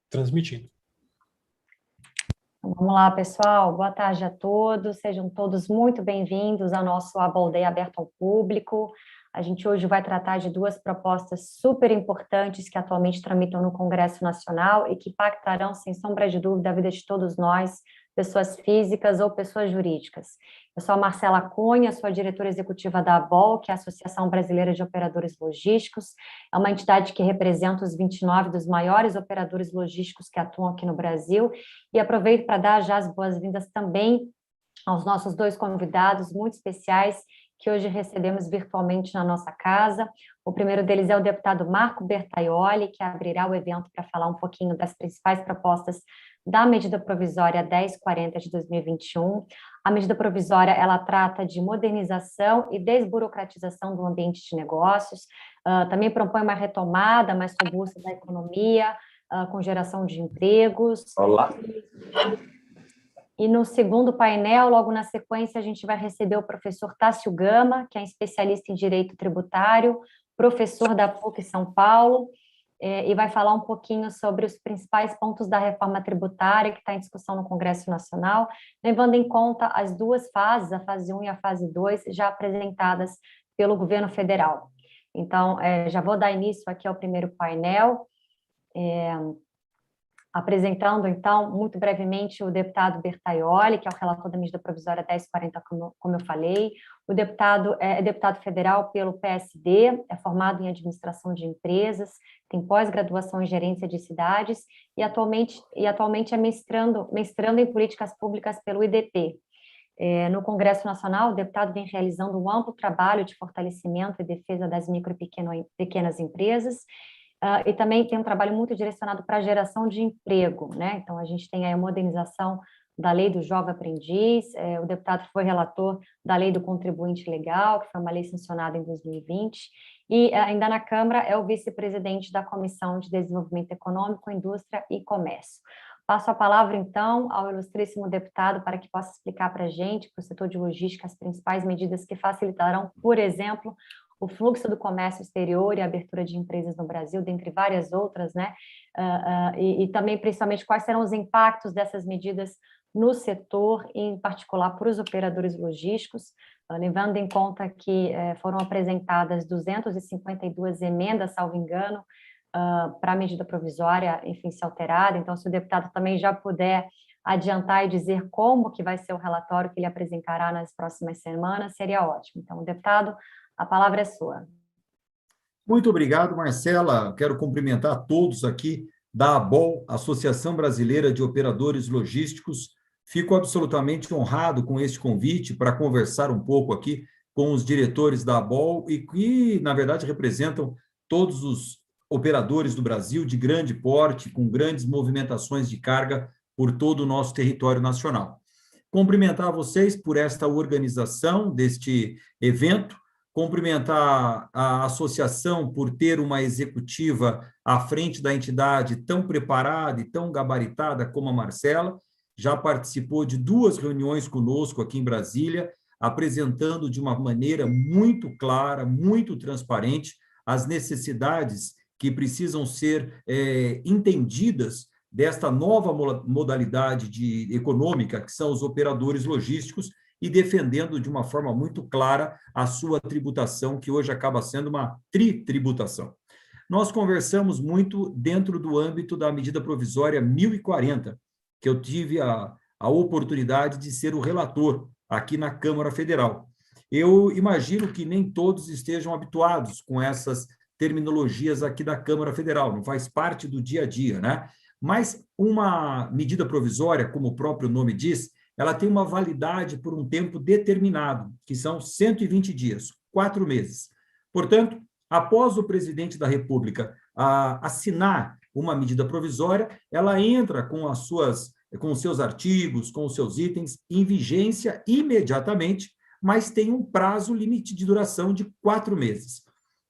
Transmitindo. Vamos lá, pessoal. Boa tarde a todos. Sejam todos muito bem-vindos ao nosso Able Day aberto ao público. A gente hoje vai tratar de duas propostas super importantes que atualmente tramitam no Congresso Nacional e que impactarão, sem sombra de dúvida, a vida de todos nós, pessoas físicas ou pessoas jurídicas. Eu sou a Marcela Cunha, sou a diretora executiva da ABOL, que é a Associação Brasileira de Operadores Logísticos. É uma entidade que representa os 29 dos maiores operadores logísticos que atuam aqui no Brasil. E aproveito para dar já as boas-vindas também aos nossos dois convidados muito especiais que hoje recebemos virtualmente na nossa casa. O primeiro deles é o deputado Marco Bertaioli, que abrirá o evento para falar um pouquinho das principais propostas da medida provisória 1040 de 2021. A medida provisória, ela trata de modernização e desburocratização do ambiente de negócios, também propõe uma retomada mais robusta da economia, com geração de empregos. Olá. E no segundo painel, logo na sequência, a gente vai receber o professor Tássio Gama, que é especialista em Direito Tributário, professor da PUC São Paulo, e vai falar um pouquinho sobre os principais pontos da reforma tributária que está em discussão no Congresso Nacional, levando em conta as duas fases, a fase 1 e a fase 2, já apresentadas pelo governo federal. Então, já vou dar início aqui ao primeiro painel, apresentando, então, muito brevemente o deputado Bertaioli, que é o relator da medida provisória 1040, como eu falei. O deputado é deputado federal pelo PSD, é formado em administração de empresas, tem pós-graduação em gerência de cidades e atualmente é mestrando em políticas públicas pelo IDP. No Congresso Nacional, o deputado vem realizando um amplo trabalho de fortalecimento e defesa das micro e pequenas empresas, e também tem um trabalho muito direcionado para a geração de emprego, né? Então, a gente tem aí a modernização da lei do jovem aprendiz, o deputado foi relator da lei do contribuinte legal, que foi uma lei sancionada em 2020, e ainda na Câmara é o vice-presidente da Comissão de Desenvolvimento Econômico, Indústria e Comércio. Passo a palavra, então, ao ilustríssimo deputado para que possa explicar para a gente, para o setor de logística, as principais medidas que facilitarão, por exemplo, o fluxo do comércio exterior e a abertura de empresas no Brasil, dentre várias outras, né? E também, principalmente, quais serão os impactos dessas medidas no setor, em particular para os operadores logísticos, levando em conta que foram apresentadas 252 emendas, salvo engano, para a medida provisória, enfim, se alterada. Então, se o deputado também já puder adiantar e dizer como que vai ser o relatório que ele apresentará nas próximas semanas, seria ótimo. Então, deputado, a palavra é sua. Muito obrigado, Marcela. Quero cumprimentar a todos aqui da ABOL, Associação Brasileira de Operadores Logísticos. Fico absolutamente honrado com este convite para conversar um pouco aqui com os diretores da ABOL e que, na verdade, representam todos os operadores do Brasil de grande porte, com grandes movimentações de carga por todo o nosso território nacional. Cumprimentar vocês por esta organização deste evento, cumprimentar a associação por ter uma executiva à frente da entidade tão preparada e tão gabaritada como a Marcela, já participou de 2 reuniões conosco aqui em Brasília, apresentando de uma maneira muito clara, muito transparente, as necessidades que precisam ser entendidas desta nova modalidade econômica, que são os operadores logísticos, e defendendo de uma forma muito clara a sua tributação, que hoje acaba sendo uma tritributação. Nós conversamos muito dentro do âmbito da medida provisória 1040, que eu tive a oportunidade de ser o relator aqui na Câmara Federal. Eu imagino que nem todos estejam habituados com essas terminologias aqui da Câmara Federal, não faz parte do dia a dia, né? Mas uma medida provisória, como o próprio nome diz, ela tem uma validade por um tempo determinado, que são 120 dias, 4 meses. Portanto, após o presidente da República assinar uma medida provisória, ela entra com os seus artigos, com os seus itens, em vigência imediatamente, mas tem um prazo limite de duração de 4 meses.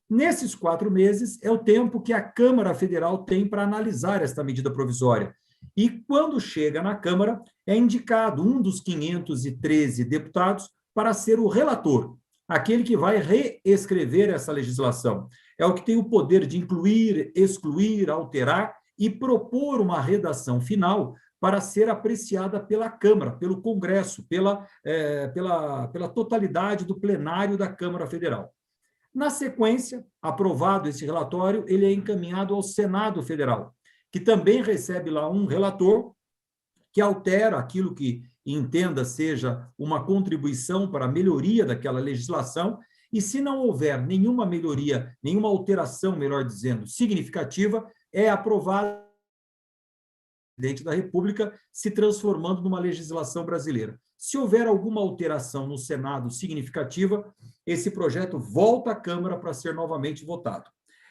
Nesses 4 meses é o tempo que a Câmara Federal tem para analisar esta medida provisória. E, quando chega na Câmara, é indicado um dos 513 deputados para ser o relator, aquele que vai reescrever essa legislação. É o que tem o poder de incluir, excluir, alterar e propor uma redação final para ser apreciada pela Câmara, pelo Congresso, pela totalidade do plenário da Câmara Federal. Na sequência, aprovado esse relatório, ele é encaminhado ao Senado Federal, que também recebe lá um relator que altera aquilo que entenda seja uma contribuição para a melhoria daquela legislação, e se não houver nenhuma melhoria, nenhuma alteração, melhor dizendo, significativa, é aprovada pelo presidente da República, se transformando numa legislação brasileira. Se houver alguma alteração no Senado significativa, esse projeto volta à Câmara para ser novamente votado.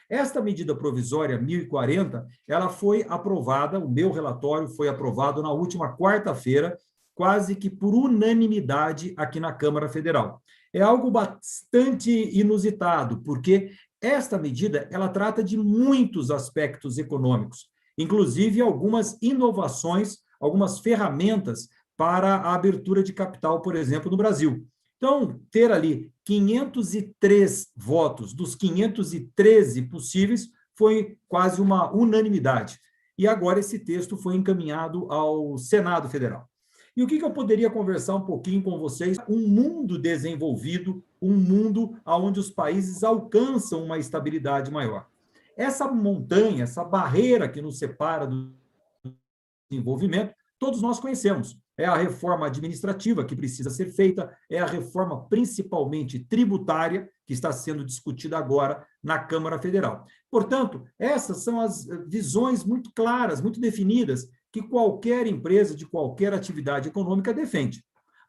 Esta medida provisória 1040, ela foi aprovada, o meu relatório foi aprovado na última quarta-feira, quase que por unanimidade aqui na Câmara Federal. É algo bastante inusitado, porque esta medida, ela trata de muitos aspectos econômicos, inclusive algumas inovações, algumas ferramentas para a abertura de capital, por exemplo, no Brasil. Então, ter ali 503 votos dos 513 possíveis foi quase uma unanimidade. E agora esse texto foi encaminhado ao Senado Federal. E o que eu poderia conversar um pouquinho com vocês? Um mundo desenvolvido, um mundo onde os países alcançam uma estabilidade maior. Essa montanha, essa barreira que nos separa do desenvolvimento, todos nós conhecemos. É a reforma administrativa que precisa ser feita, é a reforma principalmente tributária que está sendo discutida agora na Câmara Federal. Portanto, essas são as visões muito claras, muito definidas, que qualquer empresa de qualquer atividade econômica defende.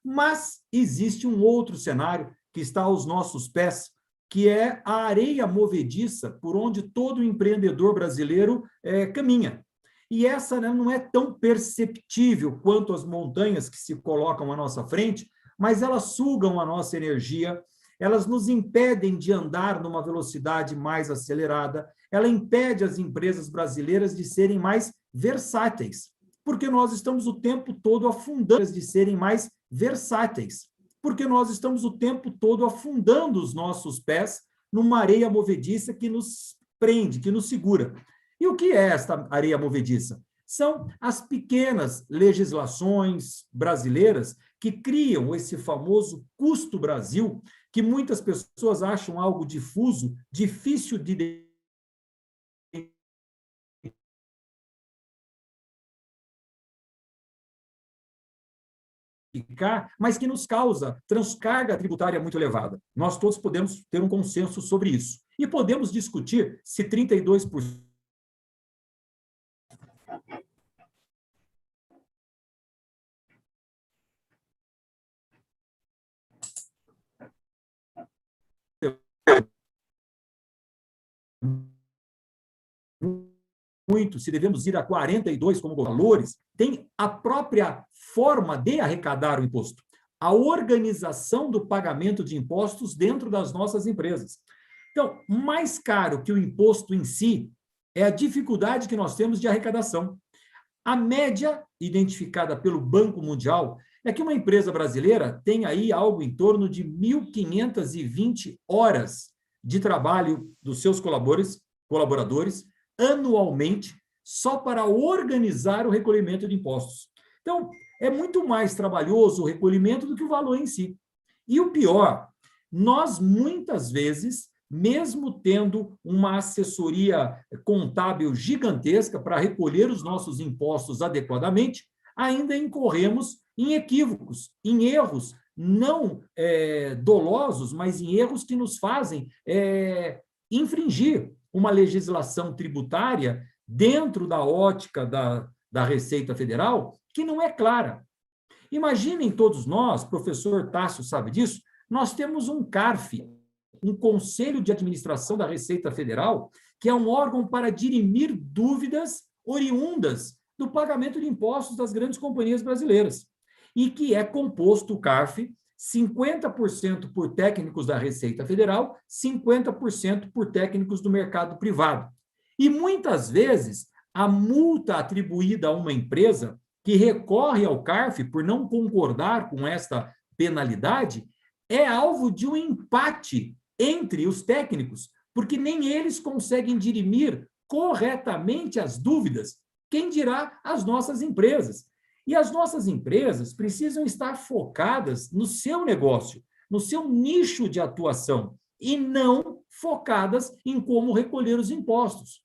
Mas existe um outro cenário que está aos nossos pés, que é a areia movediça por onde todo empreendedor brasileiro caminha. E essa, né, não é tão perceptível quanto as montanhas que se colocam à nossa frente, mas elas sugam a nossa energia, elas nos impedem de andar numa velocidade mais acelerada, ela impede as empresas brasileiras de serem mais versáteis, porque nós estamos o tempo todo afundando de serem mais versáteis, porque nós estamos o tempo todo afundando os nossos pés numa areia movediça que nos prende, que nos segura. E o que é esta areia movediça? São as pequenas legislações brasileiras que criam esse famoso custo Brasil, que muitas pessoas acham algo difuso, difícil de identificar, mas que nos causa transcarga tributária muito elevada. Nós todos podemos ter um consenso sobre isso. E podemos discutir se 32% muito, se devemos ir a 42 como valores, tem a própria forma de arrecadar o imposto, a organização do pagamento de impostos dentro das nossas empresas. Então, mais caro que o imposto em si é a dificuldade que nós temos de arrecadação. A média identificada pelo Banco Mundial é que uma empresa brasileira tem aí algo em torno de 1.520 horas de trabalho dos seus colaboradores anualmente, só para organizar o recolhimento de impostos. Então, é muito mais trabalhoso o recolhimento do que o valor em si. E o pior, nós muitas vezes, mesmo tendo uma assessoria contábil gigantesca para recolher os nossos impostos adequadamente, ainda incorremos em equívocos, em erros não dolosos, mas em erros que nos fazem infringir uma legislação tributária dentro da ótica da Receita Federal, que não é clara. Imaginem todos nós, professor Tássio sabe disso, nós temos um CARF, um Conselho de Administração da Receita Federal, que é um órgão para dirimir dúvidas oriundas do pagamento de impostos das grandes companhias brasileiras, e que é composto, o CARF, 50% por técnicos da Receita Federal, 50% por técnicos do mercado privado. E, muitas vezes, a multa atribuída a uma empresa que recorre ao CARF por não concordar com esta penalidade é alvo de um empate entre os técnicos, porque nem eles conseguem dirimir corretamente as dúvidas, quem dirá as nossas empresas. E as nossas empresas precisam estar focadas no seu negócio, no seu nicho de atuação, e não focadas em como recolher os impostos.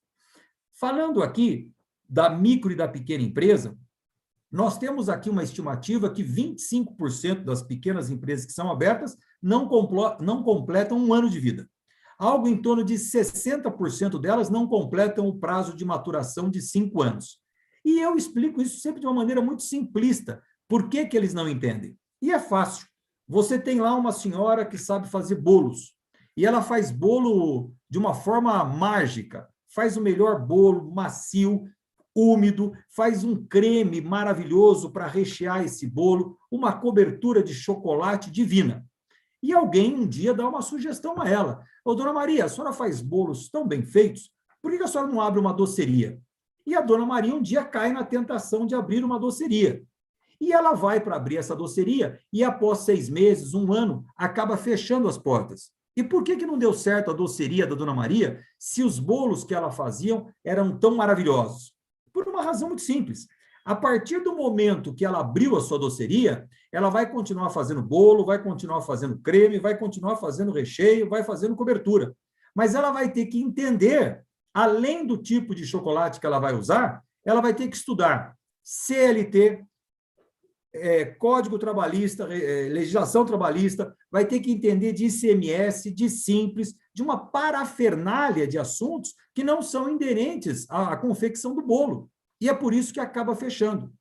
Falando aqui da micro e da pequena empresa, nós temos aqui uma estimativa que 25% das pequenas empresas que são abertas não completam um ano de vida. Algo em torno de 60% delas não completam o prazo de maturação de 5 anos. E eu explico isso sempre de uma maneira muito simplista. Por que que eles não entendem? E é fácil. Você tem lá uma senhora que sabe fazer bolos, e ela faz bolo de uma forma mágica, faz o melhor bolo, macio, úmido, faz um creme maravilhoso para rechear esse bolo, uma cobertura de chocolate divina. E alguém um dia dá uma sugestão a ela. Ô, dona Maria, a senhora faz bolos tão bem feitos, por que a senhora não abre uma doceria? E a dona Maria um dia cai na tentação de abrir uma doceria. E ela vai para abrir essa doceria e, após 6 meses, 1 ano, acaba fechando as portas. E por que não deu certo a doceria da dona Maria se os bolos que ela fazia eram tão maravilhosos? Por uma razão muito simples. A partir do momento que ela abriu a sua doceria, ela vai continuar fazendo bolo, vai continuar fazendo creme, vai continuar fazendo recheio, vai fazendo cobertura. Mas ela vai ter que entender, além do tipo de chocolate que ela vai usar, ela vai ter que estudar CLT, Código Trabalhista, legislação trabalhista, vai ter que entender de ICMS, de Simples, de uma parafernália de assuntos que não são inerentes à confecção do bolo. E é por isso que acaba fechando.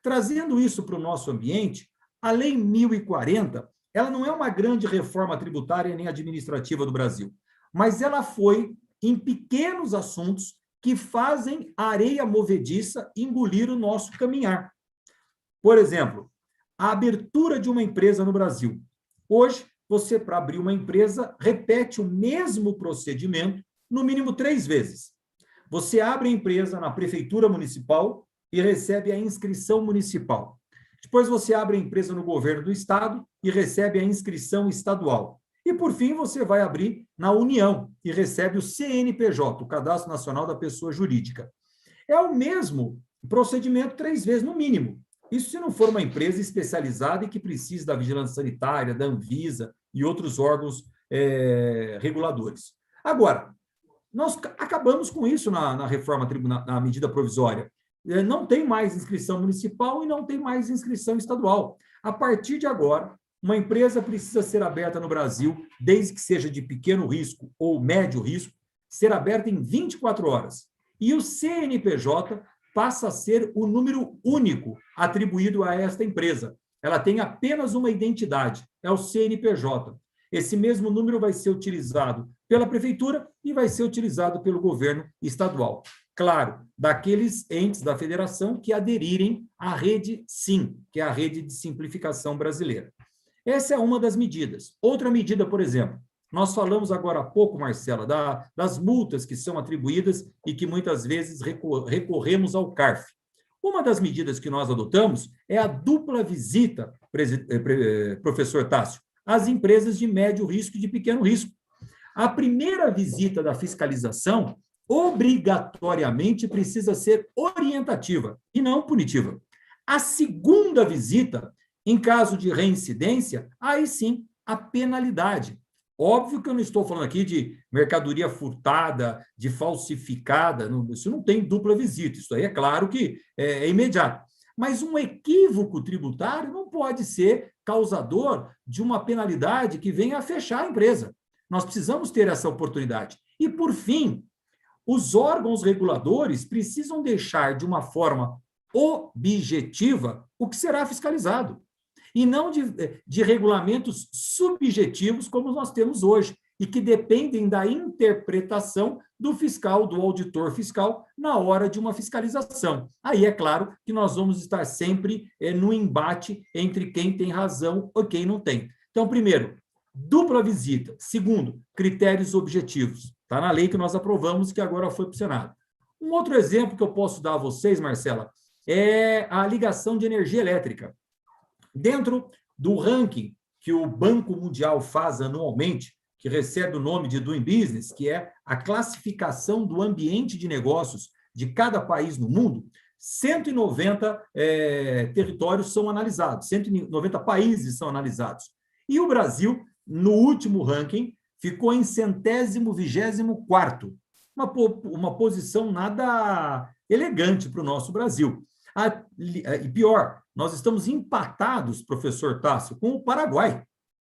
Trazendo isso para o nosso ambiente, a Lei 1040, ela não é uma grande reforma tributária nem administrativa do Brasil, mas ela foi em pequenos assuntos que fazem a areia movediça engolir o nosso caminhar. Por exemplo, a abertura de uma empresa no Brasil. Hoje, você, para abrir uma empresa, repete o mesmo procedimento no mínimo 3 vezes. Você abre a empresa na prefeitura municipal e recebe a inscrição municipal. Depois você abre a empresa no governo do estado e recebe a inscrição estadual. E, por fim, você vai abrir na União e recebe o CNPJ, o Cadastro Nacional da Pessoa Jurídica. É o mesmo procedimento 3 vezes, no mínimo. Isso se não for uma empresa especializada e que precise da vigilância sanitária, da Anvisa e outros órgãos reguladores. Agora, nós acabamos com isso na reforma, na medida provisória. Não tem mais inscrição municipal e não tem mais inscrição estadual. A partir de agora, uma empresa precisa ser aberta no Brasil, desde que seja de pequeno risco ou médio risco, ser aberta em 24 horas. E o CNPJ passa a ser o número único atribuído a esta empresa. Ela tem apenas uma identidade, é o CNPJ. Esse mesmo número vai ser utilizado pela prefeitura e vai ser utilizado pelo governo estadual. Claro, daqueles entes da federação que aderirem à rede SIM, que é a Rede de Simplificação Brasileira. Essa é uma das medidas. Outra medida, por exemplo, nós falamos agora há pouco, Marcela, das multas que são atribuídas e que muitas vezes recorremos ao CARF. Uma das medidas que nós adotamos é a dupla visita, professor Tássio, às empresas de médio risco e de pequeno risco. A primeira visita da fiscalização, obrigatoriamente, precisa ser orientativa e não punitiva. A segunda visita, em caso de reincidência, aí sim, a penalidade. Óbvio que eu não estou falando aqui de mercadoria furtada, de falsificada, isso não tem dupla visita, isso aí é claro que é imediato. Mas um equívoco tributário não pode ser causador de uma penalidade que venha a fechar a empresa. Nós precisamos ter essa oportunidade. E, por fim, os órgãos reguladores precisam deixar de uma forma objetiva o que será fiscalizado, e não de regulamentos subjetivos como nós temos hoje, e que dependem da interpretação do fiscal, do auditor fiscal, na hora de uma fiscalização. Aí é claro que nós vamos estar sempre no embate entre quem tem razão ou quem não tem. Então, primeiro, dupla visita. Segundo, critérios objetivos. Está na lei que nós aprovamos, que agora foi para o Senado. Um outro exemplo que eu posso dar a vocês, Marcela, é a ligação de energia elétrica. Dentro do ranking que o Banco Mundial faz anualmente que recebe o nome de Doing Business, que é a classificação do ambiente de negócios de cada país no mundo, 190 territórios são analisados, 190 países são analisados. E o Brasil, no último ranking, ficou em 124º, uma posição nada elegante para o nosso Brasil. E pior, nós estamos empatados, professor Tássio, com o Paraguai.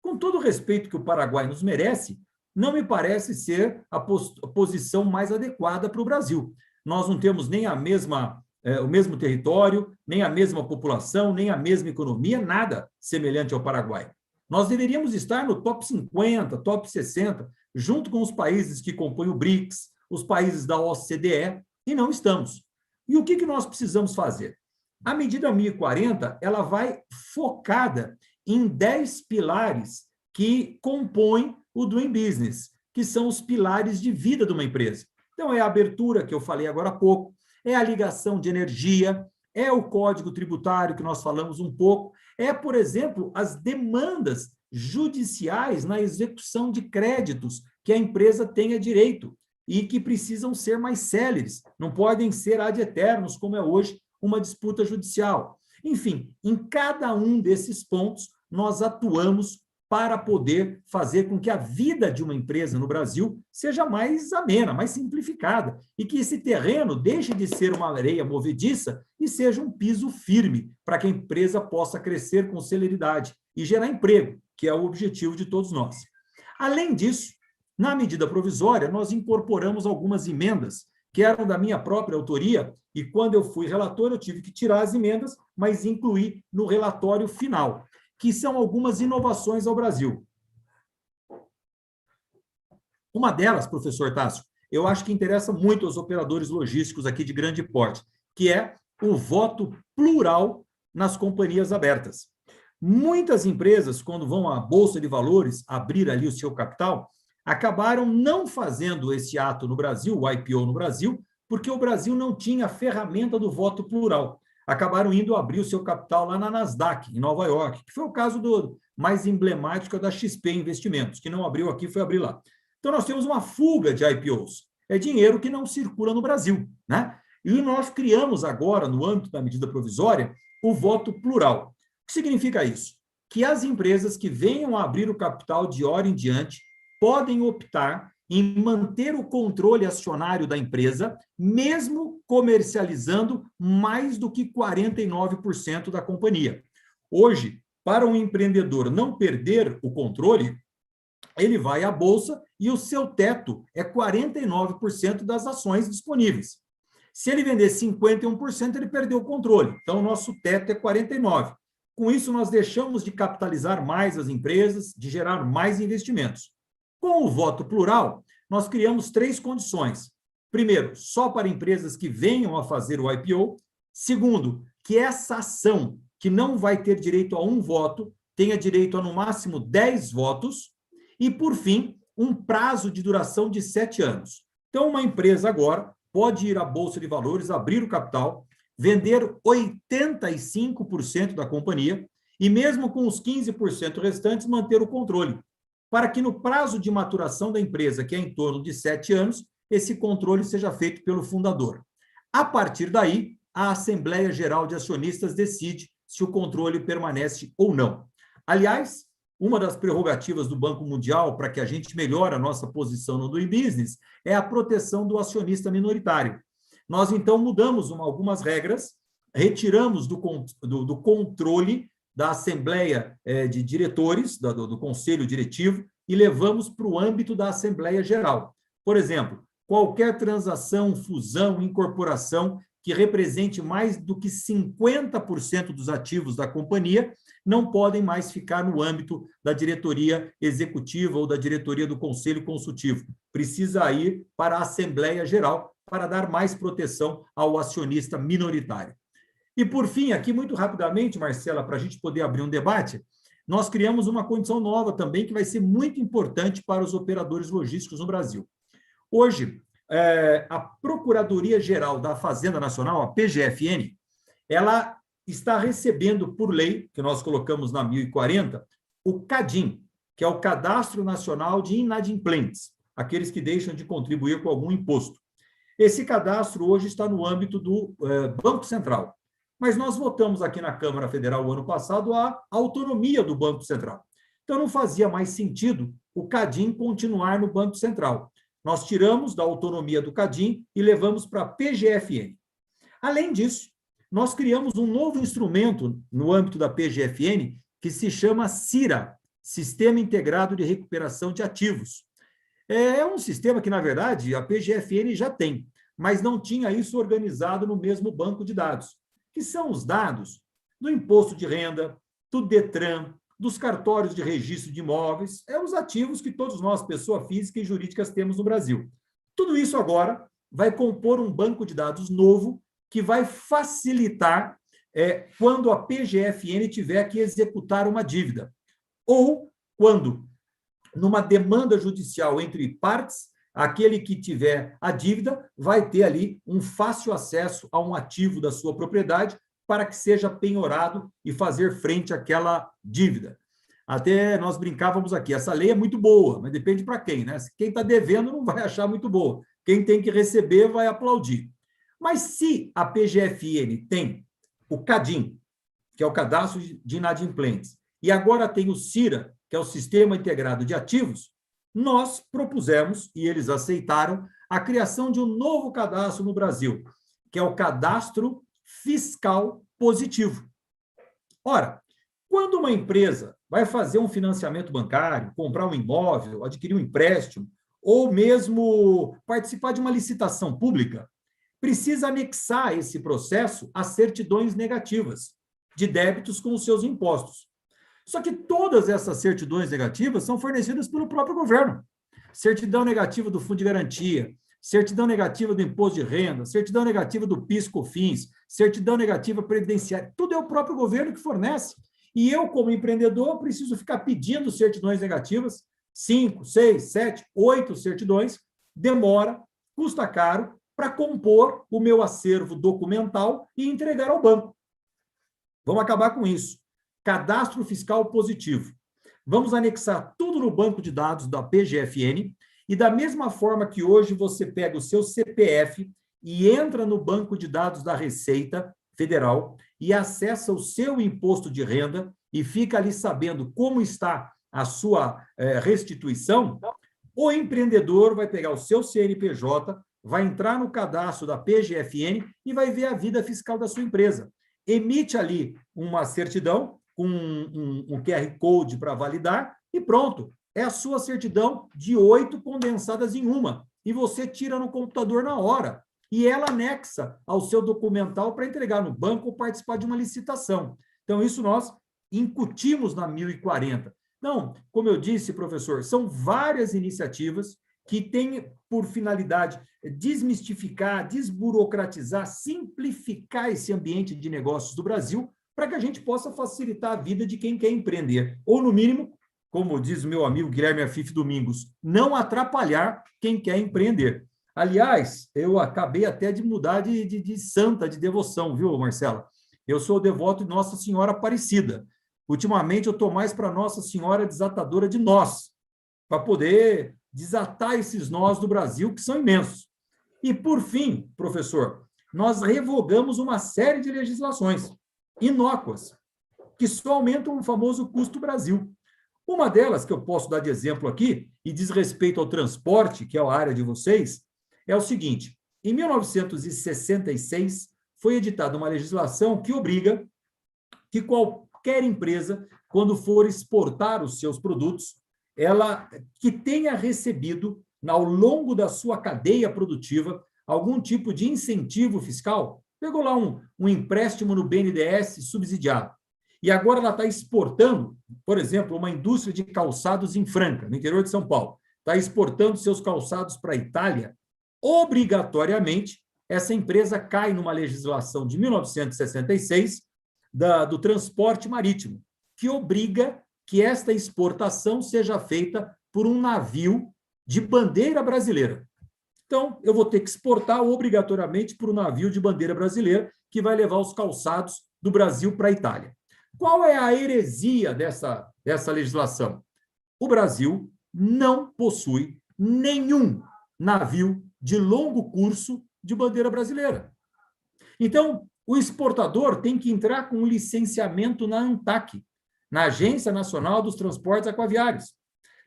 Com todo o respeito que o Paraguai nos merece, não me parece ser a posição mais adequada para o Brasil. Nós não temos nem o mesmo território, nem a mesma população, nem a mesma economia, nada semelhante ao Paraguai. Nós deveríamos estar no top 50, top 60, junto com os países que compõem o BRICS, os países da OCDE, e não estamos. E o que nós precisamos fazer? A medida 1040, ela vai focada em 10 pilares que compõem o Doing Business, que são os pilares de vida de uma empresa. Então, é a abertura, que eu falei agora há pouco, é a ligação de energia, é o código tributário, que nós falamos um pouco, é, por exemplo, as demandas judiciais na execução de créditos que a empresa tenha direito e que precisam ser mais céleres, não podem ser ad aeternus, como é hoje uma disputa judicial. Enfim, em cada um desses pontos, nós atuamos para poder fazer com que a vida de uma empresa no Brasil seja mais amena, mais simplificada, e que esse terreno deixe de ser uma areia movediça e seja um piso firme para que a empresa possa crescer com celeridade e gerar emprego, que é o objetivo de todos nós. Além disso, na medida provisória, nós incorporamos algumas emendas que eram da minha própria autoria, e quando eu fui relator, eu tive que tirar as emendas, mas incluir no relatório final, que são algumas inovações ao Brasil. Uma delas, professor Tássio, eu acho que interessa muito aos operadores logísticos aqui de grande porte, que é o voto plural nas companhias abertas. Muitas empresas, quando vão à Bolsa de Valores abrir ali o seu capital, acabaram não fazendo esse ato no Brasil, o IPO no Brasil, porque o Brasil não tinha a ferramenta do voto plural. Acabaram indo abrir o seu capital lá na Nasdaq, em Nova York, que foi o caso do mais emblemático da XP Investimentos, que não abriu aqui, foi abrir lá. Então, nós temos uma fuga de IPOs. É dinheiro que não circula no Brasil, né? E nós criamos agora, no âmbito da medida provisória, o voto plural. O que significa isso? Que as empresas que venham a abrir o capital de hora em diante podem optar em manter o controle acionário da empresa, mesmo comercializando mais do que 49% da companhia. Hoje, para um empreendedor não perder o controle, ele vai à bolsa e o seu teto é 49% das ações disponíveis. Se ele vender 51%, ele perdeu o controle. Então, o nosso teto é 49%. Com isso, nós deixamos de capitalizar mais as empresas, de gerar mais investimentos. Com o voto plural, nós criamos 3 condições. Primeiro, só para empresas que venham a fazer o IPO. Segundo, que essa ação, que não vai ter direito a 1 voto, tenha direito a, no máximo, 10 votos. E, por fim, um prazo de duração de 7 anos. Então, uma empresa agora pode ir à Bolsa de Valores, abrir o capital, vender 85% da companhia e, mesmo com os 15% restantes, manter o controle, para que no prazo de maturação da empresa, que é em torno de 7 anos, esse controle seja feito pelo fundador. A partir daí, a Assembleia Geral de Acionistas decide se o controle permanece ou não. Aliás, uma das prerrogativas do Banco Mundial para que a gente melhore a nossa posição no Doing Business é a proteção do acionista minoritário. Nós, então, mudamos algumas regras, retiramos do controle da Assembleia de Diretores, do Conselho Diretivo, e levamos para o âmbito da Assembleia Geral. Por exemplo, qualquer transação, fusão, incorporação que represente mais do que 50% dos ativos da companhia não podem mais ficar no âmbito da diretoria executiva ou da diretoria do Conselho Consultivo. Precisa ir para a Assembleia Geral para dar mais proteção ao acionista minoritário. E, por fim, aqui muito rapidamente, Marcela, para a gente poder abrir um debate, nós criamos uma condição nova também que vai ser muito importante para os operadores logísticos no Brasil. Hoje, a Procuradoria-Geral da Fazenda Nacional, a PGFN, ela está recebendo por lei, que nós colocamos na 1040, o CADIM, que é o Cadastro Nacional de Inadimplentes, aqueles que deixam de contribuir com algum imposto. Esse cadastro hoje está no âmbito do Banco Central. Mas nós votamos aqui na Câmara Federal o ano passado a autonomia do Banco Central. Então, não fazia mais sentido o CADIM continuar no Banco Central. Nós tiramos da autonomia do CADIM e levamos para a PGFN. Além disso, nós criamos um novo instrumento no âmbito da PGFN que se chama CIRA, Sistema Integrado de Recuperação de Ativos. É um sistema que, na verdade, a PGFN já tem, mas não tinha isso organizado no mesmo banco de dados, que são os dados do imposto de renda, do DETRAN, dos cartórios de registro de imóveis, os ativos que todos nós, pessoa física e jurídicas, temos no Brasil. Tudo isso agora vai compor um banco de dados novo que vai facilitar quando a PGFN tiver que executar uma dívida, ou quando, numa demanda judicial entre partes, aquele que tiver a dívida vai ter ali um fácil acesso a um ativo da sua propriedade para que seja penhorado e fazer frente àquela dívida. Até nós brincávamos aqui, essa lei é muito boa, mas depende para quem, né? Quem está devendo não vai achar muito boa, quem tem que receber vai aplaudir. Mas se a PGFN tem o CADIM, que é o Cadastro de Inadimplentes, e agora tem o CIRA, que é o Sistema Integrado de Ativos, nós propusemos, e eles aceitaram, a criação de um novo cadastro no Brasil, que é o Cadastro Fiscal Positivo. Ora, quando uma empresa vai fazer um financiamento bancário, comprar um imóvel, adquirir um empréstimo, ou mesmo participar de uma licitação pública, precisa anexar esse processo a certidões negativas de débitos com os seus impostos. Só que todas essas certidões negativas são fornecidas pelo próprio governo. Certidão negativa do Fundo de Garantia, certidão negativa do Imposto de Renda, certidão negativa do PIS/COFINS, certidão negativa previdenciária, tudo é o próprio governo que fornece. E eu, como empreendedor, preciso ficar pedindo certidões negativas, 5, 6, 7, 8 certidões, demora, custa caro, para compor o meu acervo documental e entregar ao banco. Vamos acabar com isso. Cadastro Fiscal Positivo. Vamos anexar tudo no banco de dados da PGFN e da mesma forma que hoje você pega o seu CPF e entra no banco de dados da Receita Federal e acessa o seu imposto de renda e fica ali sabendo como está a sua restituição, o empreendedor vai pegar o seu CNPJ, vai entrar no cadastro da PGFN e vai ver a vida fiscal da sua empresa. Emite ali uma certidão com um QR Code para validar e pronto. É a sua certidão de 8 condensadas em uma. E você tira no computador na hora. E ela anexa ao seu documental para entregar no banco ou participar de uma licitação. Então, isso nós incutimos na 1040. Então, como eu disse, professor, são várias iniciativas que têm por finalidade desmistificar, desburocratizar, simplificar esse ambiente de negócios do Brasil para que a gente possa facilitar a vida de quem quer empreender. Ou, no mínimo, como diz o meu amigo Guilherme Afif Domingos, não atrapalhar quem quer empreender. Aliás, eu acabei até de mudar de santa, de devoção, viu, Marcela? Eu sou devoto de Nossa Senhora Aparecida. Ultimamente, eu estou mais para Nossa Senhora Desatadora de Nós, para poder desatar esses nós do Brasil, que são imensos. E, por fim, professor, nós revogamos uma série de legislações inócuas, que só aumentam o famoso custo Brasil. Uma delas, que eu posso dar de exemplo aqui, e diz respeito ao transporte, que é a área de vocês, é o seguinte: em 1966, foi editada uma legislação que obriga que qualquer empresa, quando for exportar os seus produtos, ela que tenha recebido, ao longo da sua cadeia produtiva, algum tipo de incentivo fiscal, pegou lá um empréstimo no BNDES subsidiado, e agora ela está exportando, por exemplo, uma indústria de calçados em Franca, no interior de São Paulo, está exportando seus calçados para a Itália, obrigatoriamente, essa empresa cai numa legislação de 1966 do transporte marítimo, que obriga que esta exportação seja feita por um navio de bandeira brasileira. Então, eu vou ter que exportar obrigatoriamente por um navio de bandeira brasileira que vai levar os calçados do Brasil para a Itália. Qual é a heresia dessa legislação? o Brasil não possui nenhum navio de longo curso de bandeira brasileira. Então, o exportador tem que entrar com um licenciamento na ANTAQ, na Agência Nacional dos Transportes Aquaviários,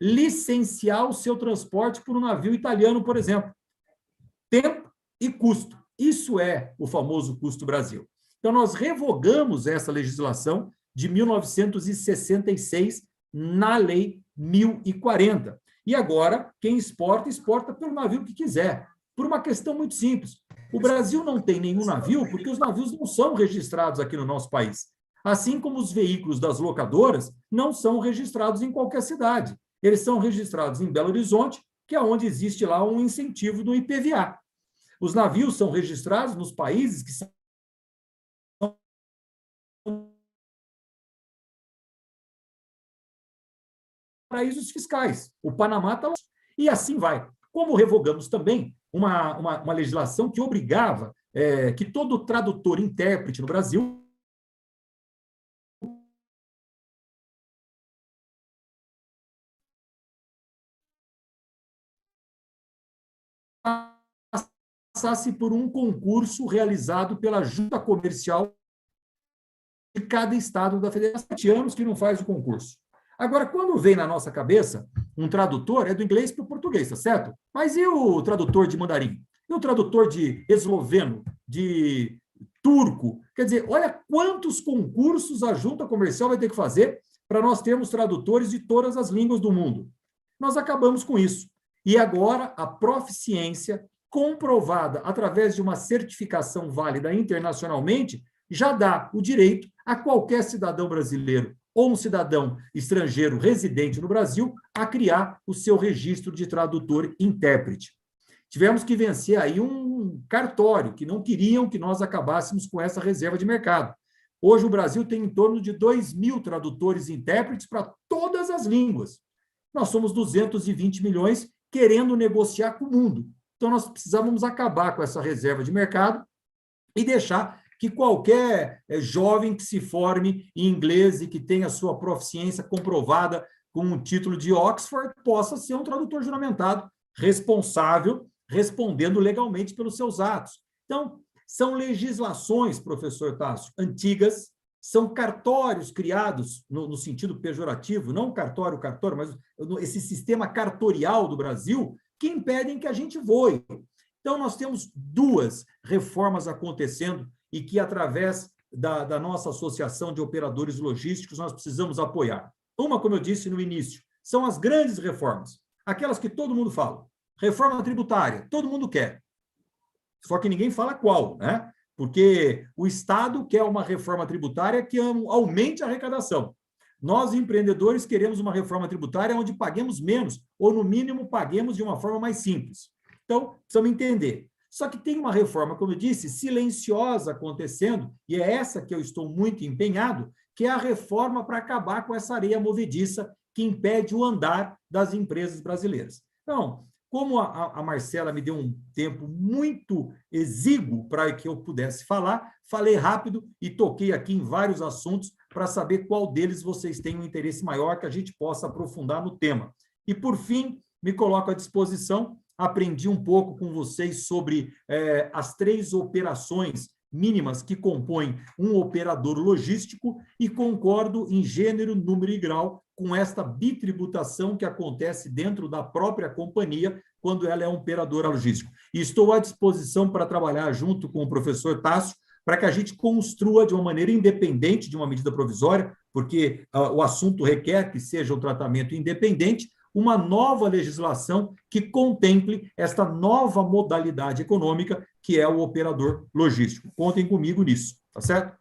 licenciar o seu transporte por um navio italiano, por exemplo. Tempo e custo. Isso é o famoso custo Brasil. Então, nós revogamos essa legislação de 1966 na Lei 1040. E agora, quem exporta, exporta pelo navio que quiser, por uma questão muito simples. O Brasil não tem nenhum navio porque os navios não são registrados aqui no nosso país. Assim como os veículos das locadoras não são registrados em qualquer cidade. Eles são registrados em Belo Horizonte, que é onde existe lá um incentivo do IPVA. Os navios são registrados nos países que são paraísos fiscais. O Panamá está lá. E assim vai. Como revogamos também uma legislação que obrigava que todo tradutor e intérprete no Brasil passasse por um concurso realizado pela Junta Comercial de cada estado da federação. Há 7 anos que não faz o concurso. Agora, quando vem na nossa cabeça, um tradutor é do inglês para o português, tá certo? Mas e o tradutor de mandarim? E o tradutor de esloveno, de turco? Quer dizer, olha quantos concursos a Junta Comercial vai ter que fazer para nós termos tradutores de todas as línguas do mundo. Nós acabamos com isso. E agora, a proficiência comprovada através de uma certificação válida internacionalmente já dá o direito a qualquer cidadão brasileiro ou um cidadão estrangeiro residente no Brasil a criar o seu registro de tradutor e intérprete. Tivemos que vencer aí um cartório, que não queriam que nós acabássemos com essa reserva de mercado. Hoje o Brasil tem em torno de 2.000 tradutores e intérpretes para todas as línguas. Nós somos 220 milhões querendo negociar com o mundo. Então, nós precisávamos acabar com essa reserva de mercado e deixar que qualquer jovem que se forme em inglês e que tenha sua proficiência comprovada com um título de Oxford possa ser um tradutor juramentado, responsável, respondendo legalmente pelos seus atos. Então, são legislações, professor Tássio, antigas, são cartórios criados no sentido pejorativo, não cartório, mas esse sistema cartorial do Brasil, que impedem que a gente voe. Então, nós temos 2 reformas acontecendo e que, através da nossa associação de operadores logísticos, nós precisamos apoiar. Uma, como eu disse no início, são as grandes reformas, aquelas que todo mundo fala. Reforma tributária, todo mundo quer. Só que ninguém fala qual, né? Porque o Estado quer uma reforma tributária que aumente a arrecadação. Nós, empreendedores, queremos uma reforma tributária onde paguemos menos, ou, no mínimo, paguemos de uma forma mais simples. Então, precisamos entender. Só que tem uma reforma, como eu disse, silenciosa acontecendo, e é essa que eu estou muito empenhado, que é a reforma para acabar com essa areia movediça que impede o andar das empresas brasileiras. Então, como a Marcela me deu um tempo muito exíguo para que eu pudesse falar, falei rápido e toquei aqui em vários assuntos para saber qual deles vocês têm um interesse maior que a gente possa aprofundar no tema. E, por fim, me coloco à disposição. Aprendi um pouco com vocês sobre as 3 operações mínimas que compõem um operador logístico e concordo em gênero, número e grau com esta bitributação que acontece dentro da própria companhia quando ela é um operador logístico. E estou à disposição para trabalhar junto com o professor Tássio para que a gente construa de uma maneira independente de uma medida provisória, porque o assunto requer que seja um tratamento independente, uma nova legislação que contemple esta nova modalidade econômica que é o operador logístico. Contem comigo nisso, tá certo?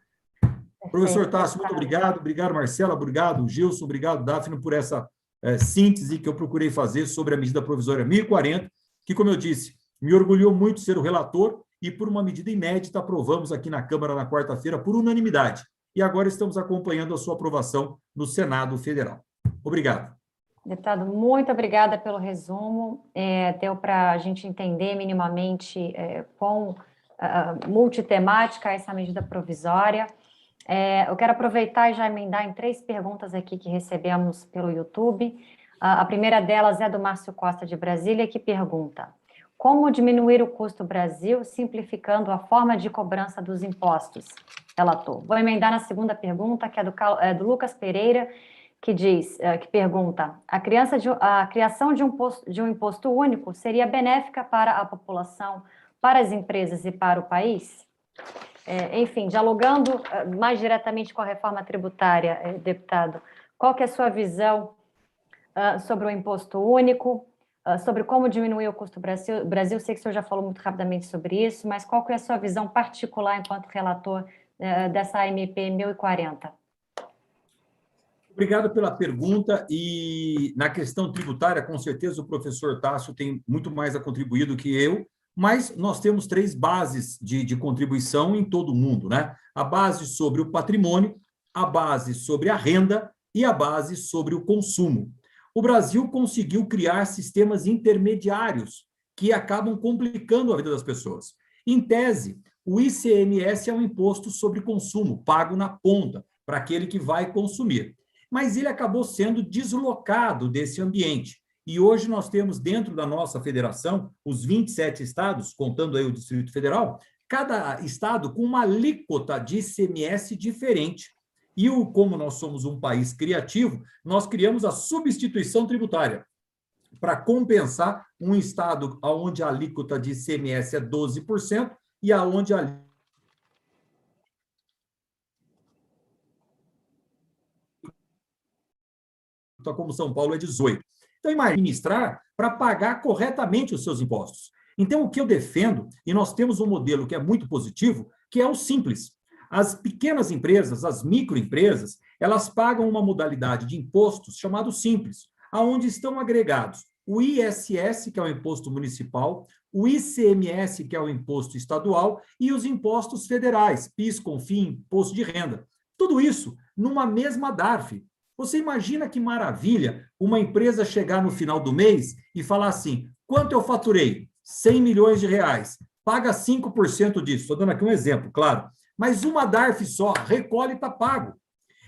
Professor Tássio, muito obrigado. Obrigado, Marcela. Obrigado, Gilson. Obrigado, Daphne, por essa síntese que eu procurei fazer sobre a medida provisória 1040, que, como eu disse, me orgulhou muito ser o relator e, por uma medida inédita, aprovamos aqui na Câmara na quarta-feira por unanimidade. E agora estamos acompanhando a sua aprovação no Senado Federal. Obrigado. Deputado, muito obrigada pelo resumo. Deu para a gente entender minimamente quão multitemática é essa medida provisória. Eu quero aproveitar e já emendar em 3 perguntas aqui que recebemos pelo YouTube. A primeira delas é do Márcio Costa, de Brasília, que pergunta: como diminuir o custo Brasil simplificando a forma de cobrança dos impostos? Relator. Vou emendar na segunda pergunta, que é do Lucas Pereira, que pergunta: a criação de um imposto único seria benéfica para a população, para as empresas e para o país? Enfim, dialogando mais diretamente com a reforma tributária, deputado, qual que é a sua visão sobre o imposto único, sobre como diminuir o custo Brasil? Sei que o senhor já falou muito rapidamente sobre isso, mas qual que é a sua visão particular enquanto relator dessa AMP 1040? Obrigado pela pergunta. E na questão tributária, com certeza o professor Tássio tem muito mais a contribuir do que eu, mas nós temos três bases de contribuição em todo o mundo, né? A base sobre o patrimônio, a base sobre a renda e a base sobre o consumo. O Brasil conseguiu criar sistemas intermediários que acabam complicando a vida das pessoas. Em tese, o ICMS é um imposto sobre consumo, pago na ponta, para aquele que vai consumir. Mas ele acabou sendo deslocado desse ambiente. E hoje nós temos dentro da nossa federação, os 27 estados, contando aí o Distrito Federal, cada estado com uma alíquota de ICMS diferente. E como nós somos um país criativo, nós criamos a substituição tributária para compensar um estado onde a alíquota de ICMS é 12% e aonde a como São Paulo é 18%. Então, imagine administrar para pagar corretamente os seus impostos. Então, o que eu defendo, e nós temos um modelo que é muito positivo, que é o simples. As pequenas empresas, as microempresas, elas pagam uma modalidade de impostos chamado simples, aonde estão agregados o ISS, que é o imposto municipal, o ICMS, que é o imposto estadual, e os impostos federais, PIS, CONFINS, imposto de renda. Tudo isso numa mesma DARF. Você imagina que maravilha uma empresa chegar no final do mês e falar assim: quanto eu faturei? 100 milhões de reais. Paga 5% disso. Estou dando aqui um exemplo, claro. Mas uma DARF só, recolhe e está pago.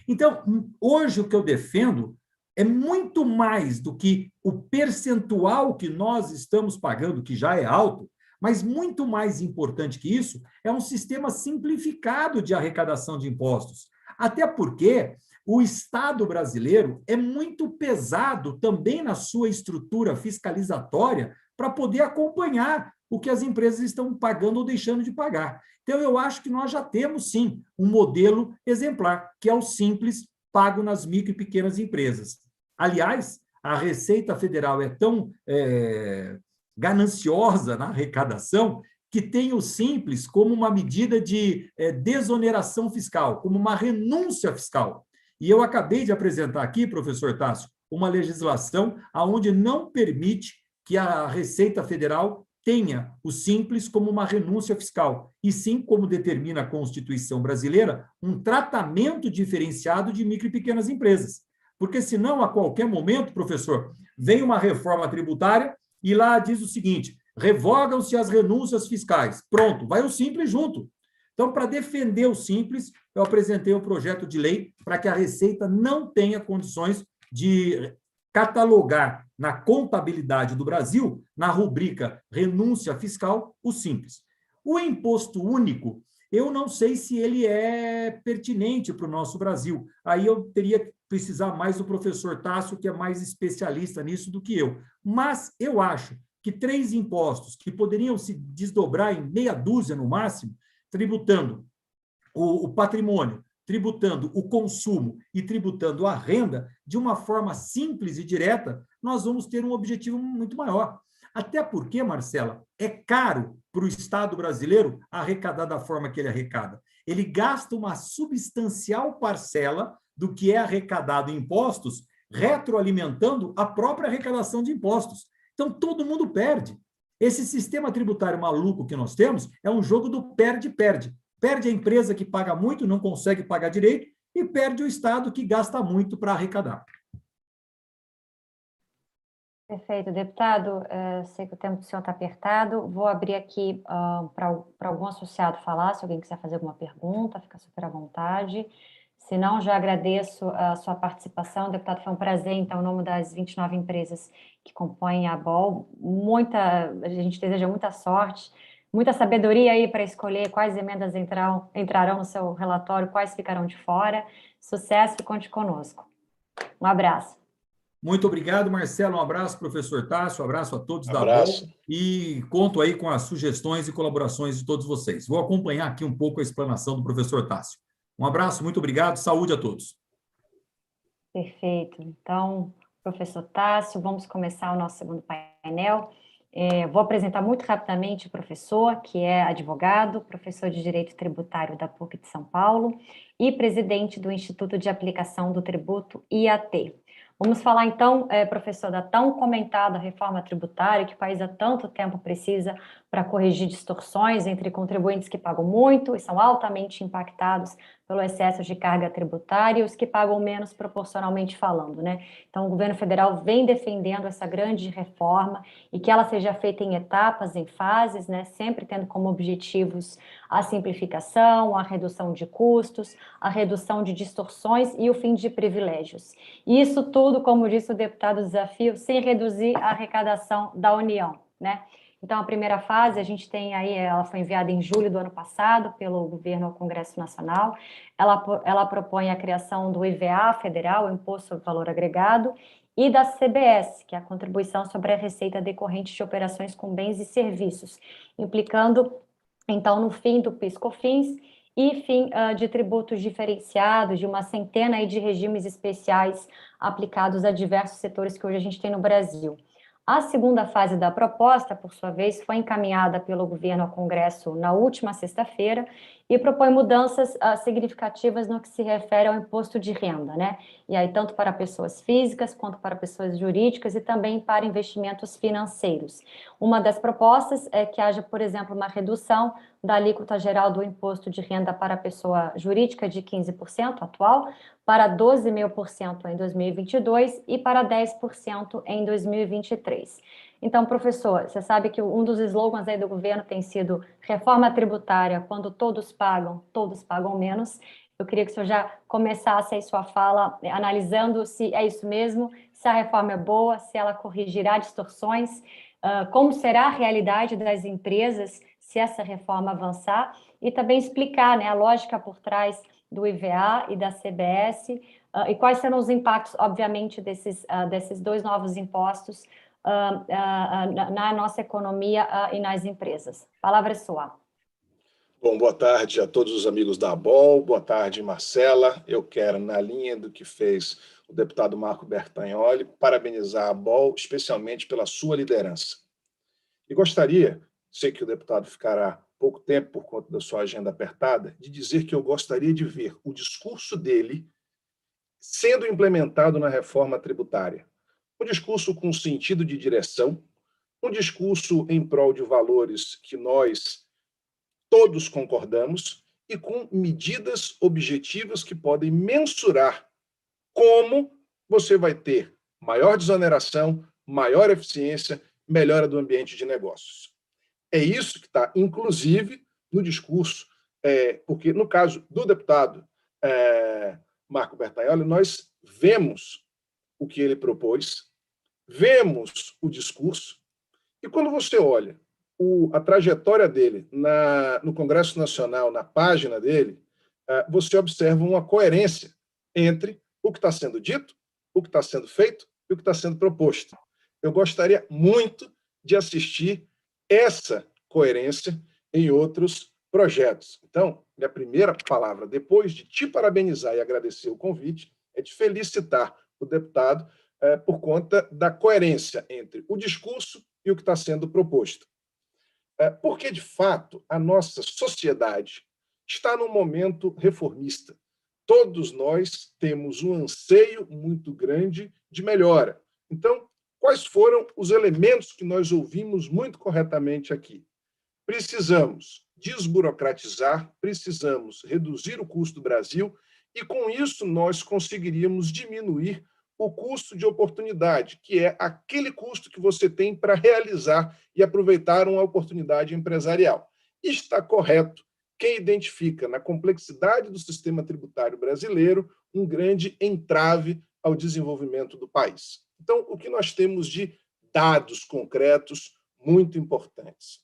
Então, hoje o que eu defendo é muito mais do que o percentual que nós estamos pagando, que já é alto, mas muito mais importante que isso é um sistema simplificado de arrecadação de impostos. Até porque o Estado brasileiro é muito pesado também na sua estrutura fiscalizatória para poder acompanhar o que as empresas estão pagando ou deixando de pagar. Então, eu acho que nós já temos, sim, um modelo exemplar, que é o simples pago nas micro e pequenas empresas. Aliás, a Receita Federal é tão gananciosa na arrecadação que tem o simples como uma medida de desoneração fiscal, como uma renúncia fiscal. E eu acabei de apresentar aqui, professor Tássio, uma legislação onde não permite que a Receita Federal tenha o simples como uma renúncia fiscal, e sim, como determina a Constituição brasileira, um tratamento diferenciado de micro e pequenas empresas. Porque senão, a qualquer momento, professor, vem uma reforma tributária e lá diz o seguinte: revogam-se as renúncias fiscais. Pronto, vai o simples junto. Então, para defender o simples, eu apresentei um projeto de lei para que a Receita não tenha condições de catalogar na contabilidade do Brasil, na rubrica renúncia fiscal, o simples. O imposto único, eu não sei se ele é pertinente para o nosso Brasil. Aí eu teria que precisar mais do professor Tássio, que é mais especialista nisso do que eu. Mas eu acho que 3 impostos que poderiam se desdobrar em meia dúzia no máximo, tributando o patrimônio, tributando o consumo e tributando a renda, de uma forma simples e direta, nós vamos ter um objetivo muito maior. Até porque, Marcela, é caro para o Estado brasileiro arrecadar da forma que ele arrecada. Ele gasta uma substancial parcela do que é arrecadado em impostos, retroalimentando a própria arrecadação de impostos. Então, todo mundo perde. Esse sistema tributário maluco que nós temos é um jogo do perde-perde. Perde a empresa que paga muito, não consegue pagar direito, e perde o Estado que gasta muito para arrecadar. Perfeito, deputado. Sei que o tempo do senhor está apertado. Vou abrir aqui para algum associado falar, se alguém quiser fazer alguma pergunta, fica super à vontade. Se não, já agradeço a sua participação, deputado, foi um prazer, então, em nome das 29 empresas que compõem a ABOL, a gente deseja muita sorte, muita sabedoria aí para escolher quais emendas entrarão no seu relatório, quais ficarão de fora. Sucesso e conte conosco. Um abraço. Muito obrigado, Marcelo. Um abraço, professor Tássio, um abraço a todos da Abraço. ABOL e conto aí com as sugestões e colaborações de todos vocês. Vou acompanhar aqui um pouco a explanação do professor Tássio. Um abraço, muito obrigado, saúde a todos. Perfeito. Então, professor Tássio, vamos começar o nosso segundo painel. Vou apresentar muito rapidamente o professor, que é advogado, professor de Direito Tributário da PUC de São Paulo e presidente do Instituto de Aplicação do Tributo, IAT. Vamos falar, então, professor, da tão comentada reforma tributária que o país há tanto tempo precisa para corrigir distorções entre contribuintes que pagam muito e são altamente impactados pelo excesso de carga tributária e os que pagam menos proporcionalmente falando, né? Então, o governo federal vem defendendo essa grande reforma e que ela seja feita em etapas, em fases, né? Sempre tendo como objetivos a simplificação, a redução de custos, a redução de distorções e o fim de privilégios. E isso tudo, como disse o deputado Desafio, sem reduzir a arrecadação da União, né? Então, a primeira fase, a gente tem aí, ela foi enviada em julho do ano passado pelo governo ao Congresso Nacional. Ela propõe a criação do IVA federal, o Imposto sobre Valor Agregado, e da CBS, que é a Contribuição sobre a Receita Decorrente de Operações com Bens e Serviços, implicando, então, no fim do PIS/COFINS e fim de tributos diferenciados, de uma centena aí de regimes especiais aplicados a diversos setores que hoje a gente tem no Brasil. A segunda fase da proposta, por sua vez, foi encaminhada pelo governo ao Congresso na última sexta-feira e propõe mudanças significativas no que se refere ao imposto de renda, né? E aí, tanto para pessoas físicas quanto para pessoas jurídicas e também para investimentos financeiros. Uma das propostas é que haja, por exemplo, uma redução da alíquota geral do imposto de renda para a pessoa jurídica de 15% atual, para 12,5% em 2022 e para 10% em 2023. Então, professor, você sabe que um dos slogans aí do governo tem sido reforma tributária, quando todos pagam menos. Eu queria que o senhor já começasse aí sua fala analisando se é isso mesmo, se a reforma é boa, se ela corrigirá distorções, como será a realidade das empresas se essa reforma avançar, e também explicar, né, a lógica por trás do IVA e da CBS, e quais serão os impactos, obviamente, desses dois novos impostos na nossa economia e nas empresas. A palavra é sua. Bom, boa tarde a todos os amigos da ABOL, boa tarde, Marcela. Eu quero, na linha do que fez o deputado Marco Bertagnoli, parabenizar a ABOL, especialmente pela sua liderança. E gostaria, sei que o deputado ficará pouco tempo por conta da sua agenda apertada, de dizer que eu gostaria de ver o discurso dele sendo implementado na reforma tributária. Um discurso com sentido de direção, um discurso em prol de valores que nós todos concordamos e com medidas objetivas que podem mensurar como você vai ter maior desoneração, maior eficiência, melhora do ambiente de negócios. É isso que está, inclusive, no discurso, porque, no caso do deputado Marco Bertagnoli, nós vemos o que ele propôs, vemos o discurso, e quando você olha a trajetória dele no Congresso Nacional, na página dele, você observa uma coerência entre o que está sendo dito, o que está sendo feito e o que está sendo proposto. Eu gostaria muito de assistir essa coerência em outros projetos. Então, minha primeira palavra, depois de te parabenizar e agradecer o convite, é de felicitar o deputado por conta da coerência entre o discurso e o que está sendo proposto. Porque, de fato, a nossa sociedade está num momento reformista. Todos nós temos um anseio muito grande de melhora. Então, quais foram os elementos que nós ouvimos muito corretamente aqui? Precisamos desburocratizar, precisamos reduzir o custo do Brasil e, com isso, nós conseguiríamos diminuir o custo de oportunidade, que é aquele custo que você tem para realizar e aproveitar uma oportunidade empresarial. Está correto quem identifica na complexidade do sistema tributário brasileiro um grande entrave ao desenvolvimento do país. Então, o que nós temos de dados concretos muito importantes?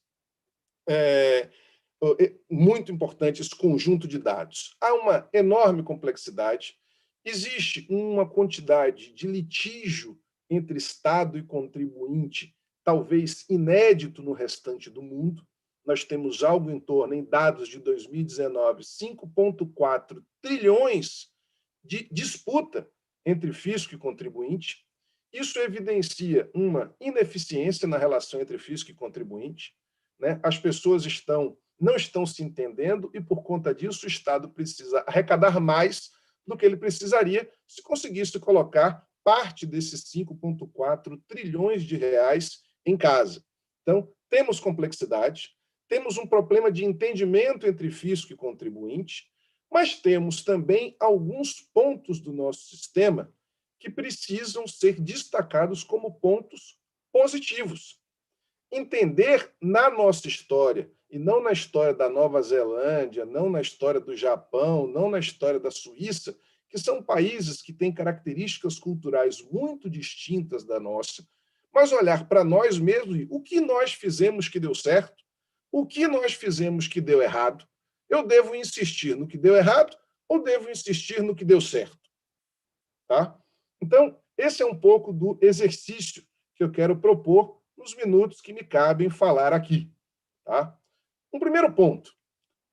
Muito importante esse conjunto de dados. Há uma enorme complexidade, existe uma quantidade de litígio entre Estado e contribuinte, talvez inédito no restante do mundo. Nós temos algo em torno, em dados de 2019, 5,4 trilhões de disputa entre fisco e contribuinte. Isso evidencia uma ineficiência na relação entre fisco e contribuinte, né? As pessoas não estão se entendendo e, por conta disso, o Estado precisa arrecadar mais do que ele precisaria se conseguisse colocar parte desses 5,4 trilhões de reais em casa. Então, temos complexidade, temos um problema de entendimento entre fisco e contribuinte, mas temos também alguns pontos do nosso sistema que precisam ser destacados como pontos positivos. Entender na nossa história, e não na história da Nova Zelândia, não na história do Japão, não na história da Suíça, que são países que têm características culturais muito distintas da nossa, mas olhar para nós mesmos e o que nós fizemos que deu certo, o que nós fizemos que deu errado. Eu devo insistir no que deu errado ou devo insistir no que deu certo? Tá? Então, esse é um pouco do exercício que eu quero propor nos minutos que me cabem falar aqui. Tá? Um primeiro ponto.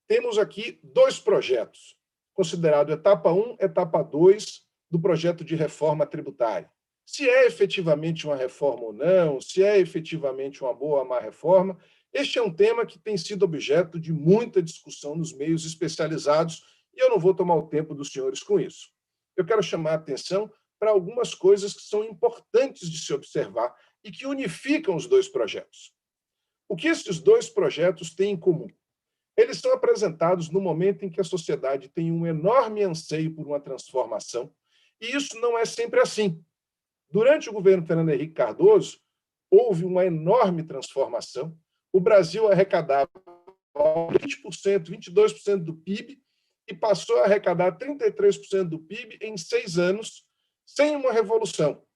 Temos aqui 2 projetos, considerado etapa 1, etapa 2 do projeto de reforma tributária. Se é efetivamente uma reforma ou não, se é efetivamente uma boa ou má reforma, este é um tema que tem sido objeto de muita discussão nos meios especializados e eu não vou tomar o tempo dos senhores com isso. Eu quero chamar a atenção para algumas coisas que são importantes de se observar e que unificam os 2 projetos. O que esses 2 projetos têm em comum? Eles são apresentados no momento em que a sociedade tem um enorme anseio por uma transformação, e isso não é sempre assim. Durante o governo Fernando Henrique Cardoso, houve uma enorme transformação. O Brasil arrecadava 20%, 22% do PIB e passou a arrecadar 33% do PIB em 6 anos, sem uma revolução.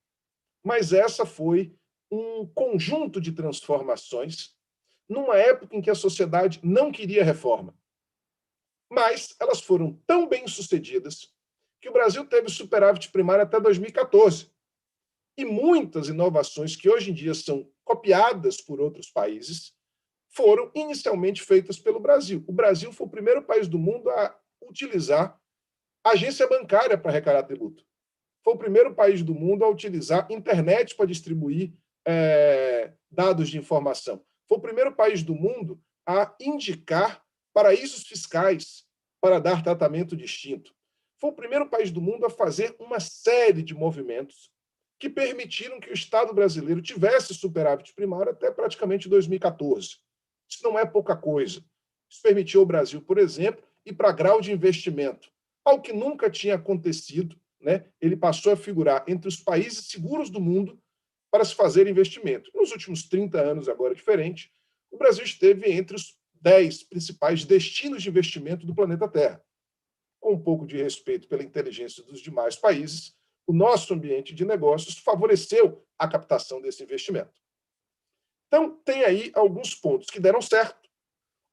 Mas essa foi um conjunto de transformações numa época em que a sociedade não queria reforma. Mas elas foram tão bem-sucedidas que o Brasil teve superávit primário até 2014. E muitas inovações que hoje em dia são copiadas por outros países foram inicialmente feitas pelo Brasil. O Brasil foi o primeiro país do mundo a utilizar a agência bancária para arrecadar tributo. Foi o primeiro país do mundo a utilizar internet para distribuir dados de informação. Foi o primeiro país do mundo a indicar paraísos fiscais para dar tratamento distinto. Foi o primeiro país do mundo a fazer uma série de movimentos que permitiram que o Estado brasileiro tivesse superávit primário até praticamente 2014. Isso não é pouca coisa. Isso permitiu ao Brasil, por exemplo, ir para grau de investimento, algo que nunca tinha acontecido, né? Ele passou a figurar entre os países seguros do mundo para se fazer investimento. Nos últimos 30 anos, agora diferente, o Brasil esteve entre os 10 principais destinos de investimento do planeta Terra. Com um pouco de respeito pela inteligência dos demais países, o nosso ambiente de negócios favoreceu a captação desse investimento. Então, tem aí alguns pontos que deram certo,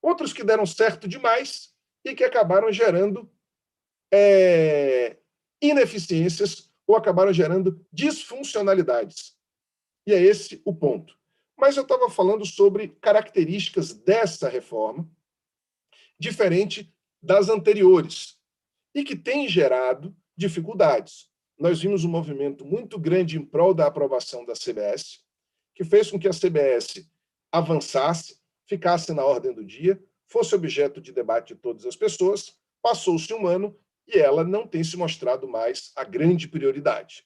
outros que deram certo demais e que acabaram gerando ineficiências ou acabaram gerando disfuncionalidades. E é esse o ponto. Mas eu estava falando sobre características dessa reforma, diferente das anteriores, e que tem gerado dificuldades. Nós vimos um movimento muito grande em prol da aprovação da CBS, que fez com que a CBS avançasse, ficasse na ordem do dia, fosse objeto de debate de todas as pessoas, passou-se um ano e ela não tem se mostrado mais a grande prioridade.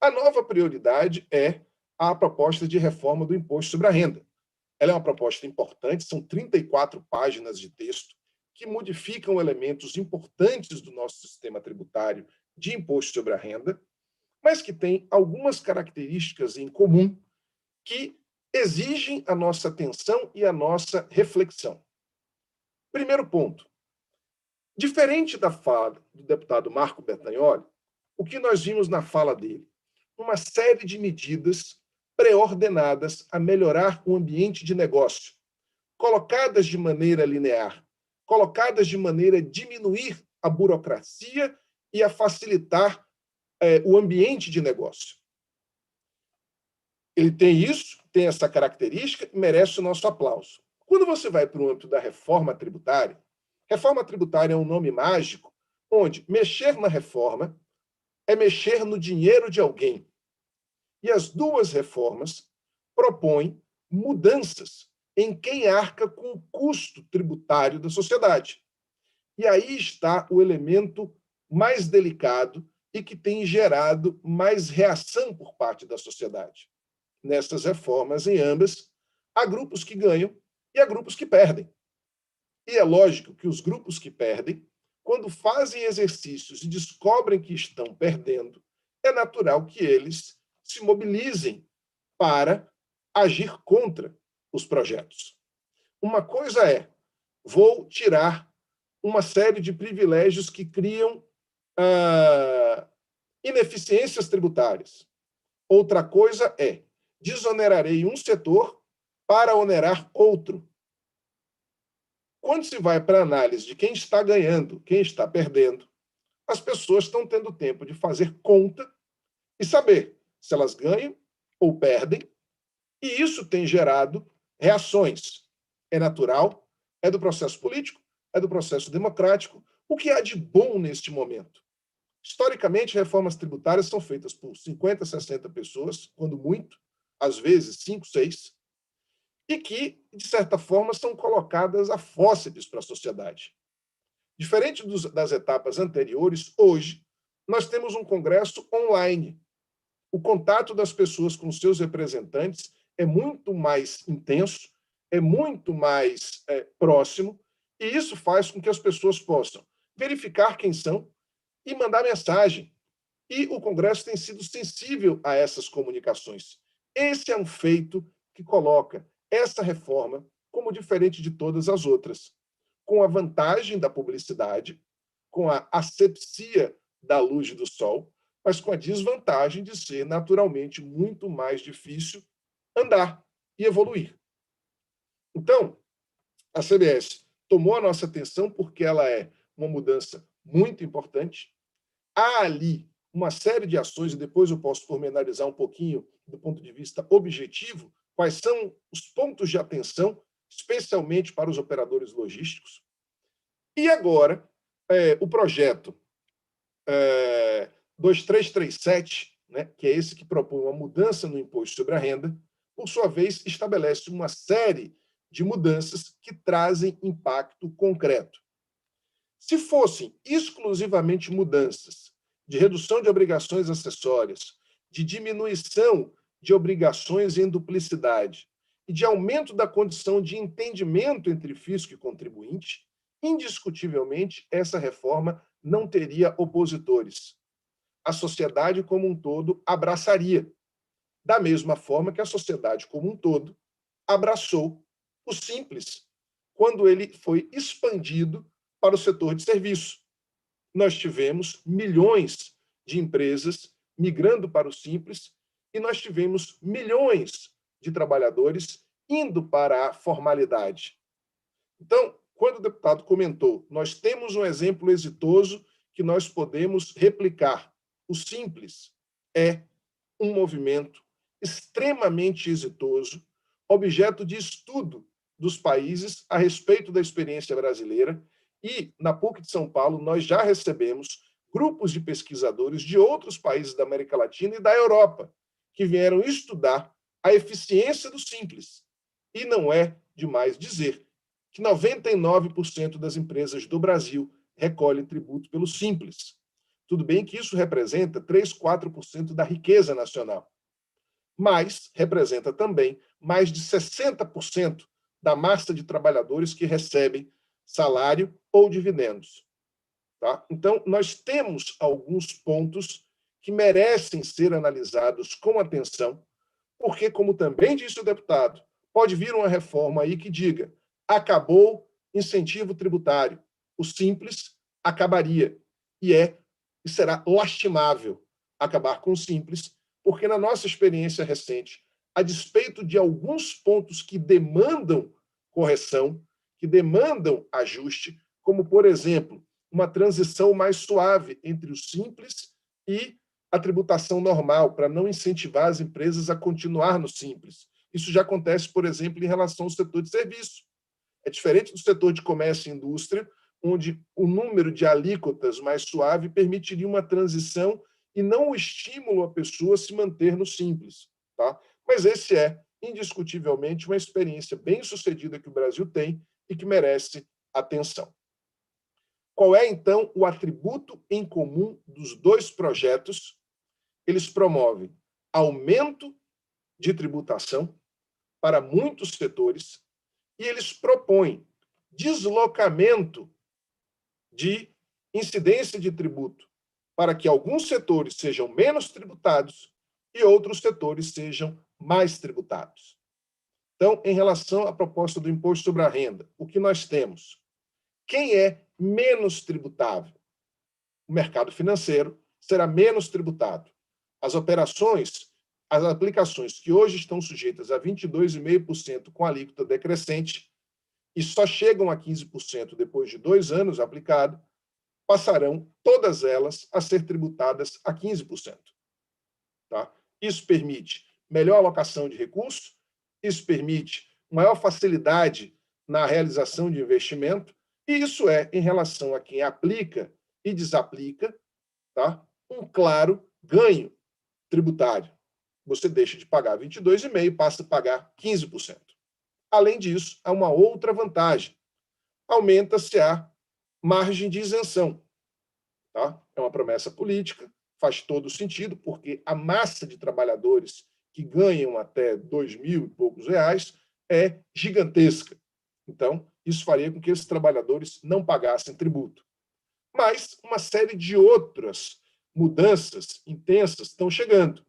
A nova prioridade é a proposta de reforma do imposto sobre a renda. Ela é uma proposta importante, são 34 páginas de texto que modificam elementos importantes do nosso sistema tributário de imposto sobre a renda, mas que tem algumas características em comum que exigem a nossa atenção e a nossa reflexão. Primeiro ponto, Diferente da fala do deputado Marco Bertagnoli, o que nós vimos na fala dele? Uma série de medidas pré-ordenadas a melhorar o ambiente de negócio, colocadas de maneira linear, colocadas de maneira a diminuir a burocracia e a facilitar o ambiente de negócio. Ele tem isso, tem essa característica e merece o nosso aplauso. Quando você vai para o âmbito da reforma tributária é um nome mágico, onde mexer na reforma é mexer no dinheiro de alguém. E as duas reformas propõem mudanças em quem arca com o custo tributário da sociedade. E aí está o elemento mais delicado e que tem gerado mais reação por parte da sociedade. Nessas reformas, em ambas, há grupos que ganham e há grupos que perdem. E é lógico que os grupos que perdem, quando fazem exercícios e descobrem que estão perdendo, é natural que eles se mobilizem para agir contra os projetos. Uma coisa é, vou tirar uma série de privilégios que criam ineficiências tributárias. Outra coisa é, desonerarei um setor para onerar outro. Quando se vai para a análise de quem está ganhando, quem está perdendo, as pessoas estão tendo tempo de fazer conta e saber se elas ganham ou perdem, e isso tem gerado reações. É natural, é do processo político, é do processo democrático. O que há de bom neste momento? Historicamente, reformas tributárias são feitas por 50, 60 pessoas, quando muito, às vezes 5, 6, e que, de certa forma, são colocadas a fósseis para a sociedade. Diferente das etapas anteriores, hoje, nós temos um congresso online. O contato das pessoas com seus representantes é muito mais intenso, é muito mais próximo, e isso faz com que as pessoas possam verificar quem são e mandar mensagem. E o Congresso tem sido sensível a essas comunicações. Esse é um feito que coloca essa reforma como diferente de todas as outras, com a vantagem da publicidade, com a asepsia da luz do sol, mas com a desvantagem de ser naturalmente muito mais difícil andar e evoluir. Então, a CBS tomou a nossa atenção porque ela é uma mudança muito importante. Há ali uma série de ações, e depois eu posso pormenorizar um pouquinho do ponto de vista objetivo, quais são os pontos de atenção, especialmente para os operadores logísticos. E agora, o projeto 2337, né, que é esse que propõe uma mudança no imposto sobre a renda, por sua vez, estabelece uma série de mudanças que trazem impacto concreto. Se fossem exclusivamente mudanças de redução de obrigações acessórias, de diminuição de obrigações em duplicidade e de aumento da condição de entendimento entre fisco e contribuinte, indiscutivelmente, essa reforma não teria opositores. A sociedade como um todo abraçaria, da mesma forma que a sociedade como um todo abraçou o Simples, quando ele foi expandido para o setor de serviço. Nós tivemos milhões de empresas migrando para o Simples e nós tivemos milhões de trabalhadores indo para a formalidade. Então, quando o deputado comentou, nós temos um exemplo exitoso que nós podemos replicar. O Simples é um movimento extremamente exitoso, objeto de estudo dos países a respeito da experiência brasileira, e na PUC de São Paulo nós já recebemos grupos de pesquisadores de outros países da América Latina e da Europa que vieram estudar a eficiência do Simples. E não é demais dizer que 99% das empresas do Brasil recolhem tributo pelo Simples. Tudo bem que isso representa 3, 4% da riqueza nacional, mas representa também mais de 60% da massa de trabalhadores que recebem salário ou dividendos. Tá? Então, nós temos alguns pontos que merecem ser analisados com atenção, porque, como também disse o deputado, pode vir uma reforma aí que diga: acabou incentivo tributário, o Simples acabaria. E será lastimável acabar com o Simples, porque na nossa experiência recente, a despeito de alguns pontos que demandam correção, que demandam ajuste, como, por exemplo, uma transição mais suave entre o Simples e a tributação normal, para não incentivar as empresas a continuar no Simples. Isso já acontece, por exemplo, em relação ao setor de serviço. É diferente do setor de comércio e indústria, onde o número de alíquotas mais suave permitiria uma transição e não o estímulo à pessoa a se manter no Simples. Tá? Mas esse é, indiscutivelmente, uma experiência bem-sucedida que o Brasil tem e que merece atenção. Qual é, então, o atributo em comum dos dois projetos? Eles promovem aumento de tributação para muitos setores e eles propõem deslocamento de incidência de tributo para que alguns setores sejam menos tributados e outros setores sejam mais tributados. Então, em relação à proposta do imposto sobre a renda, o que nós temos? Quem é menos tributável? O mercado financeiro será menos tributado. As operações, as aplicações que hoje estão sujeitas a 22,5% com alíquota decrescente e só chegam a 15% depois de 2 anos aplicado, passarão todas elas a ser tributadas a 15%. Tá? Isso permite melhor alocação de recursos, isso permite maior facilidade na realização de investimento, e isso é, em relação a quem aplica e desaplica, tá? Um claro ganho tributário. Você deixa de pagar 22,5% e passa a pagar 15%. Além disso, há uma outra vantagem. Aumenta-se a margem de isenção. Tá? É uma promessa política, faz todo sentido, porque a massa de trabalhadores que ganham até 2.000 e poucos reais é gigantesca. Então, isso faria com que esses trabalhadores não pagassem tributo. Mas uma série de outras mudanças intensas estão chegando.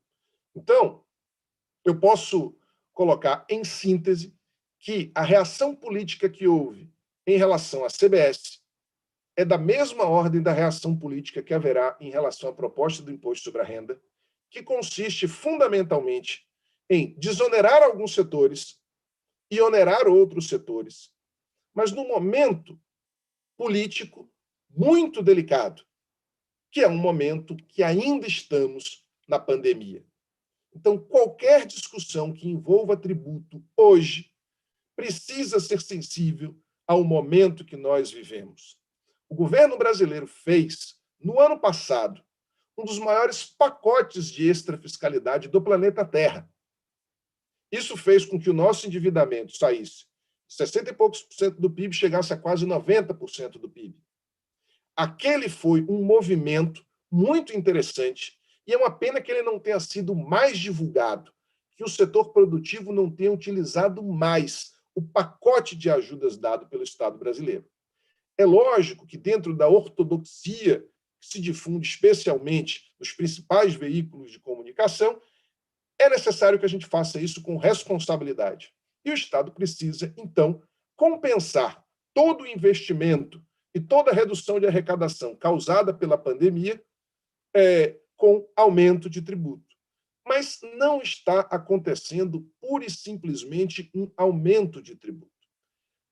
Então, eu posso colocar em síntese que a reação política que houve em relação à CBS é da mesma ordem da reação política que haverá em relação à proposta do imposto sobre a renda, que consiste fundamentalmente em desonerar alguns setores e onerar outros setores, mas num momento político muito delicado, que é um momento que ainda estamos na pandemia. Então, qualquer discussão que envolva tributo hoje precisa ser sensível ao momento que nós vivemos. O governo brasileiro fez, no ano passado, um dos maiores pacotes de extrafiscalidade do planeta Terra. Isso fez com que o nosso endividamento saísse de 60 e poucos por cento do PIB, chegasse a quase 90% do PIB. Aquele foi um movimento muito interessante e é uma pena que ele não tenha sido mais divulgado, que o setor produtivo não tenha utilizado mais o pacote de ajudas dado pelo Estado brasileiro. É lógico que dentro da ortodoxia que se difunde especialmente nos principais veículos de comunicação, é necessário que a gente faça isso com responsabilidade. E o Estado precisa, então, compensar todo o investimento e toda a redução de arrecadação causada pela pandemia com aumento de tributo. Mas não está acontecendo pura e simplesmente um aumento de tributo.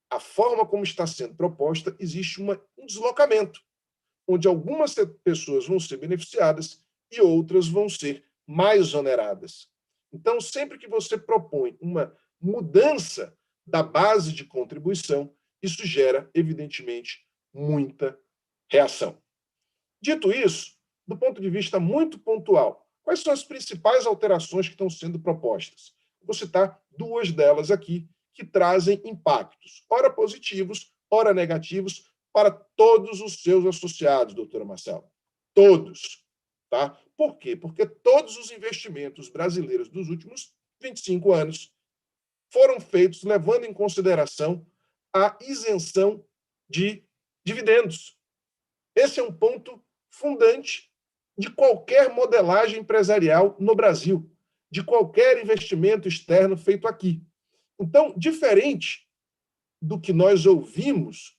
A forma como está sendo proposta, existe um deslocamento, onde algumas pessoas vão ser beneficiadas e outras vão ser mais oneradas. Então, sempre que você propõe uma mudança da base de contribuição, isso gera, evidentemente, muita reação. Dito isso, do ponto de vista muito pontual, quais são as principais alterações que estão sendo propostas? Vou citar 2 delas aqui, que trazem impactos, ora positivos, ora negativos, para todos os seus associados, doutora Marcela. Todos. Tá? Por quê? Porque todos os investimentos brasileiros dos últimos 25 anos foram feitos levando em consideração a isenção de dividendos. Esse é um ponto fundante de qualquer modelagem empresarial no Brasil, de qualquer investimento externo feito aqui. Então, diferente do que nós ouvimos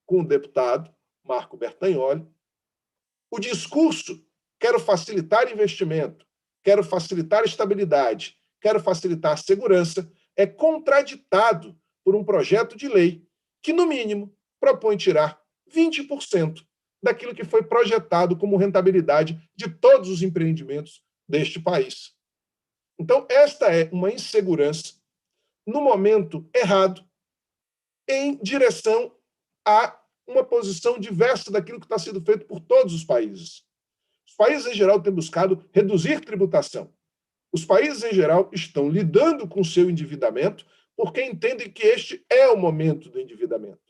com o deputado, Marco Bertagnoli, o discurso quero facilitar investimento, quero facilitar estabilidade, quero facilitar segurança, é contraditado por um projeto de lei que, no mínimo, propõe tirar 20% daquilo que foi projetado como rentabilidade de todos os empreendimentos deste país. Então, esta é uma insegurança no momento errado, em direção a uma posição diversa daquilo que está sendo feito por todos os países. Os países, em geral, têm buscado reduzir tributação. Os países, em geral, estão lidando com o seu endividamento porque entendem que este é o momento do endividamento.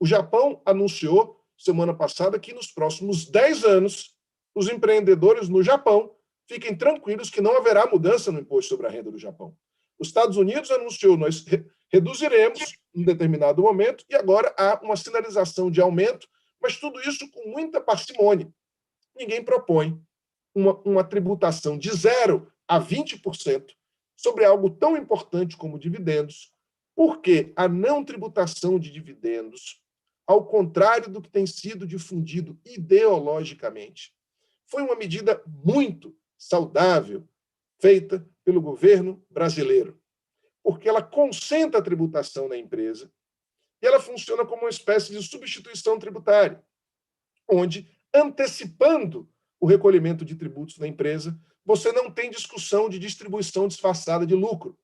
O Japão anunciou, semana passada, que nos próximos 10 anos, os empreendedores no Japão fiquem tranquilos que não haverá mudança no imposto sobre a renda do Japão. Os Estados Unidos anunciou, nós reduziremos em determinado momento, e agora há uma sinalização de aumento, mas tudo isso com muita parcimônia. Ninguém propõe uma tributação de 0 a 20% sobre algo tão importante como dividendos, porque a não tributação de dividendos, ao contrário do que tem sido difundido ideologicamente, foi uma medida muito saudável feita pelo governo brasileiro, porque ela concentra a tributação na empresa e ela funciona como uma espécie de substituição tributária, onde, antecipando o recolhimento de tributos na empresa, você não tem discussão de distribuição disfarçada de lucro.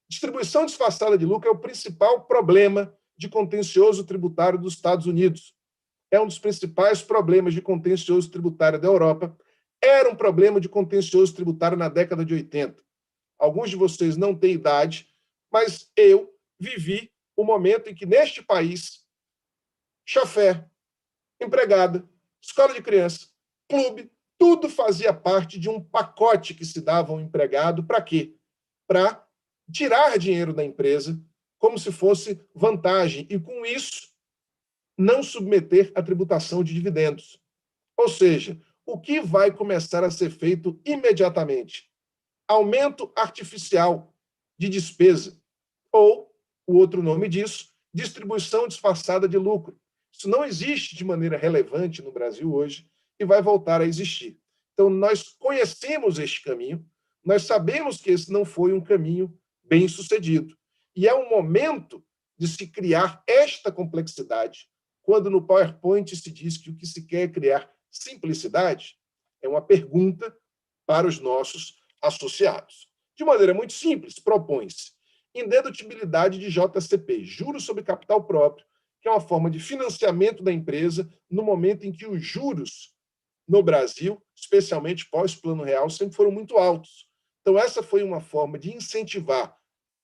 Distribuição disfarçada de lucro é o principal problema de contencioso tributário dos Estados Unidos. É um dos principais problemas de contencioso tributário da Europa. Era um problema de contencioso tributário na década de 80. Alguns de vocês não têm idade, mas eu vivi o momento em que, neste país, chafé, empregada, escola de criança, clube, tudo fazia parte de um pacote que se dava ao empregado. Para quê? Para tirar dinheiro da empresa como se fosse vantagem e, com isso, não submeter a tributação de dividendos. Ou seja, o que vai começar a ser feito imediatamente? Aumento artificial de despesa, ou, o outro nome disso, distribuição disfarçada de lucro. Isso não existe de maneira relevante no Brasil hoje e vai voltar a existir. Então, nós conhecemos este caminho, nós sabemos que esse não foi um caminho bem sucedido. E é um momento de se criar esta complexidade, quando no PowerPoint se diz que o que se quer é criar simplicidade, é uma pergunta para os nossos associados. De maneira muito simples, propõe-se indedutibilidade de JCP, juros sobre capital próprio, que é uma forma de financiamento da empresa no momento em que os juros no Brasil, especialmente pós-Plano Real, sempre foram muito altos. Então, essa foi uma forma de incentivar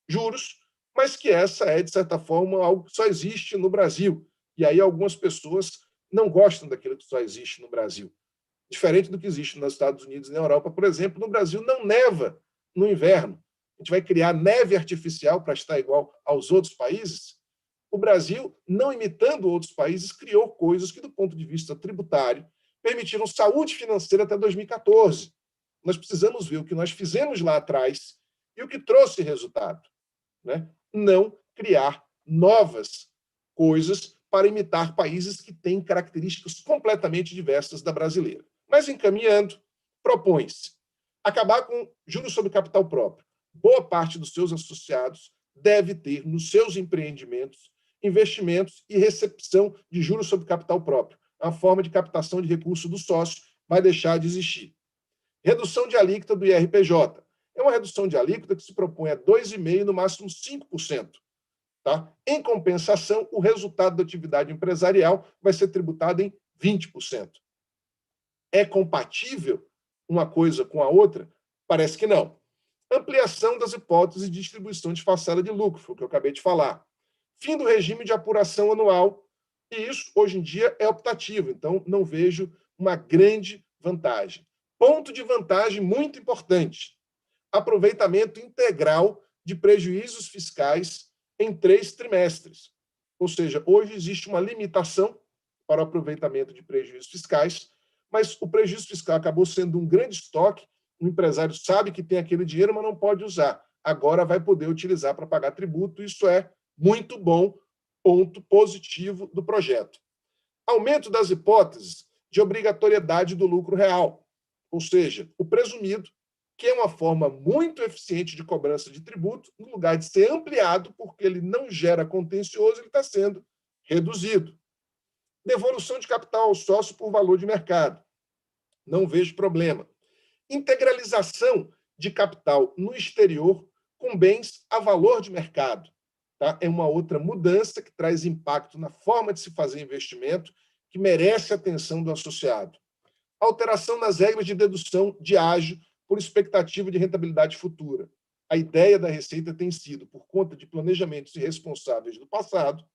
juros, mas que essa é, de certa forma, algo que só existe no Brasil. E aí algumas pessoas não gostam daquilo que só existe no Brasil. Diferente do que existe nos Estados Unidos e na Europa, por exemplo, no Brasil não neva no inverno. A gente vai criar neve artificial para estar igual aos outros países. O Brasil, não imitando outros países, criou coisas que, do ponto de vista tributário, permitiram saúde financeira até 2014. Nós precisamos ver o que nós fizemos lá atrás e o que trouxe resultado, né? Não criar novas coisas para imitar países que têm características completamente diversas da brasileira. Mas, encaminhando, propõe-se acabar com juros sobre capital próprio. Boa parte dos seus associados deve ter nos seus empreendimentos investimentos e recepção de juros sobre capital próprio. A forma de captação de recursos do sócio vai deixar de existir. Redução de alíquota do IRPJ. É uma redução de alíquota que se propõe a 2,5%, no máximo 5%. Tá? Em compensação, o resultado da atividade empresarial vai ser tributado em 20%. É compatível uma coisa com a outra? Parece que não. Ampliação das hipóteses de distribuição disfarçada de lucro, foi o que eu acabei de falar. Fim do regime de apuração anual, e isso, hoje em dia, é optativo, então não vejo uma grande vantagem. Ponto de vantagem muito importante: aproveitamento integral de prejuízos fiscais em 3 trimestres. Ou seja, hoje existe uma limitação para o aproveitamento de prejuízos fiscais, mas o prejuízo fiscal acabou sendo um grande estoque, o empresário sabe que tem aquele dinheiro, mas não pode usar. Agora vai poder utilizar para pagar tributo, isso é muito bom, ponto positivo do projeto. Aumento das hipóteses de obrigatoriedade do lucro real, ou seja, o presumido, que é uma forma muito eficiente de cobrança de tributo, no lugar de ser ampliado, porque ele não gera contencioso, ele está sendo reduzido. Devolução de capital ao sócio por valor de mercado. Não vejo problema. Integralização de capital no exterior com bens a valor de mercado. Tá? É uma outra mudança que traz impacto na forma de se fazer investimento, que merece a atenção do associado. Alteração nas regras de dedução de ágio por expectativa de rentabilidade futura. A ideia da Receita tem sido, por conta de planejamentos irresponsáveis do passado,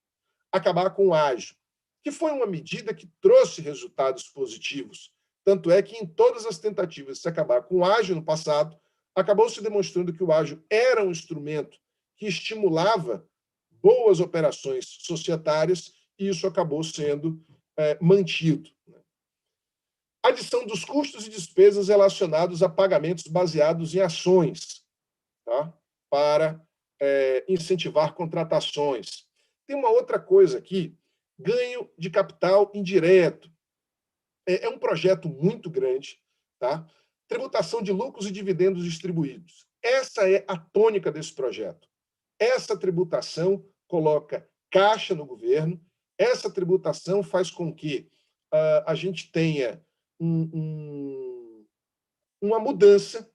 acabar com o ágio, que foi uma medida que trouxe resultados positivos. Tanto é que, em todas as tentativas de se acabar com o ágio no passado, acabou se demonstrando que o ágio era um instrumento que estimulava boas operações societárias, e isso acabou sendo mantido. Adição dos custos e despesas relacionados a pagamentos baseados em ações, tá? Para incentivar contratações. Tem uma outra coisa aqui, ganho de capital indireto. É um projeto muito grande, tá? Tributação de lucros e dividendos distribuídos. Essa é a tônica desse projeto. Essa tributação coloca caixa no governo, essa tributação faz com que a gente tenha uma mudança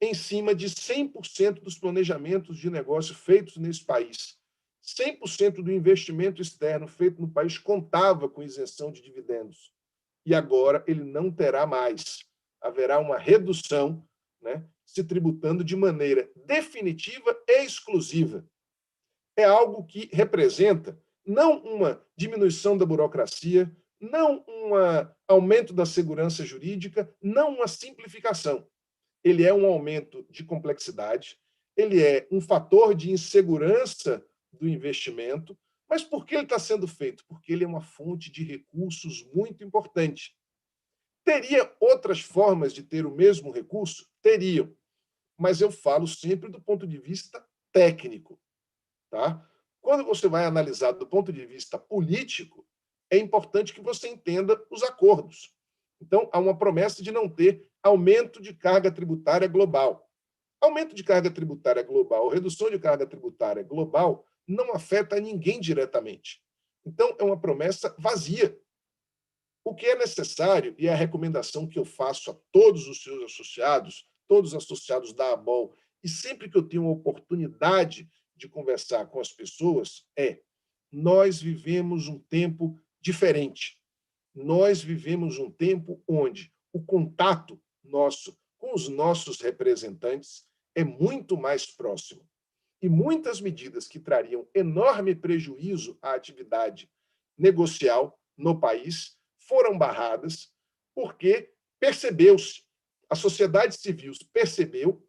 em cima de 100% dos planejamentos de negócio feitos nesse país. 100% do investimento externo feito no país contava com isenção de dividendos. E agora ele não terá mais. Haverá uma redução, né, se tributando de maneira definitiva e exclusiva. É algo que representa não uma diminuição da burocracia, não um aumento da segurança jurídica, não uma simplificação. Ele é um aumento de complexidade, ele é um fator de insegurança do investimento. Mas por que ele está sendo feito? Porque ele é uma fonte de recursos muito importante. Teria outras formas de ter o mesmo recurso? Teriam. Mas eu falo sempre do ponto de vista técnico. Tá? Quando você vai analisar do ponto de vista político, é importante que você entenda os acordos. Então, há uma promessa de não ter aumento de carga tributária global. Aumento de carga tributária global, redução de carga tributária global, não afeta ninguém diretamente. Então, é uma promessa vazia. O que é necessário, e é a recomendação que eu faço a todos os seus associados, todos os associados da ABOL, e sempre que eu tenho uma oportunidade de conversar com as pessoas, nós vivemos um tempo diferente. Nós vivemos um tempo onde o contato nosso com os nossos representantes é muito mais próximo. E muitas medidas que trariam enorme prejuízo à atividade negocial no país foram barradas porque percebeu-se, a sociedade civil percebeu,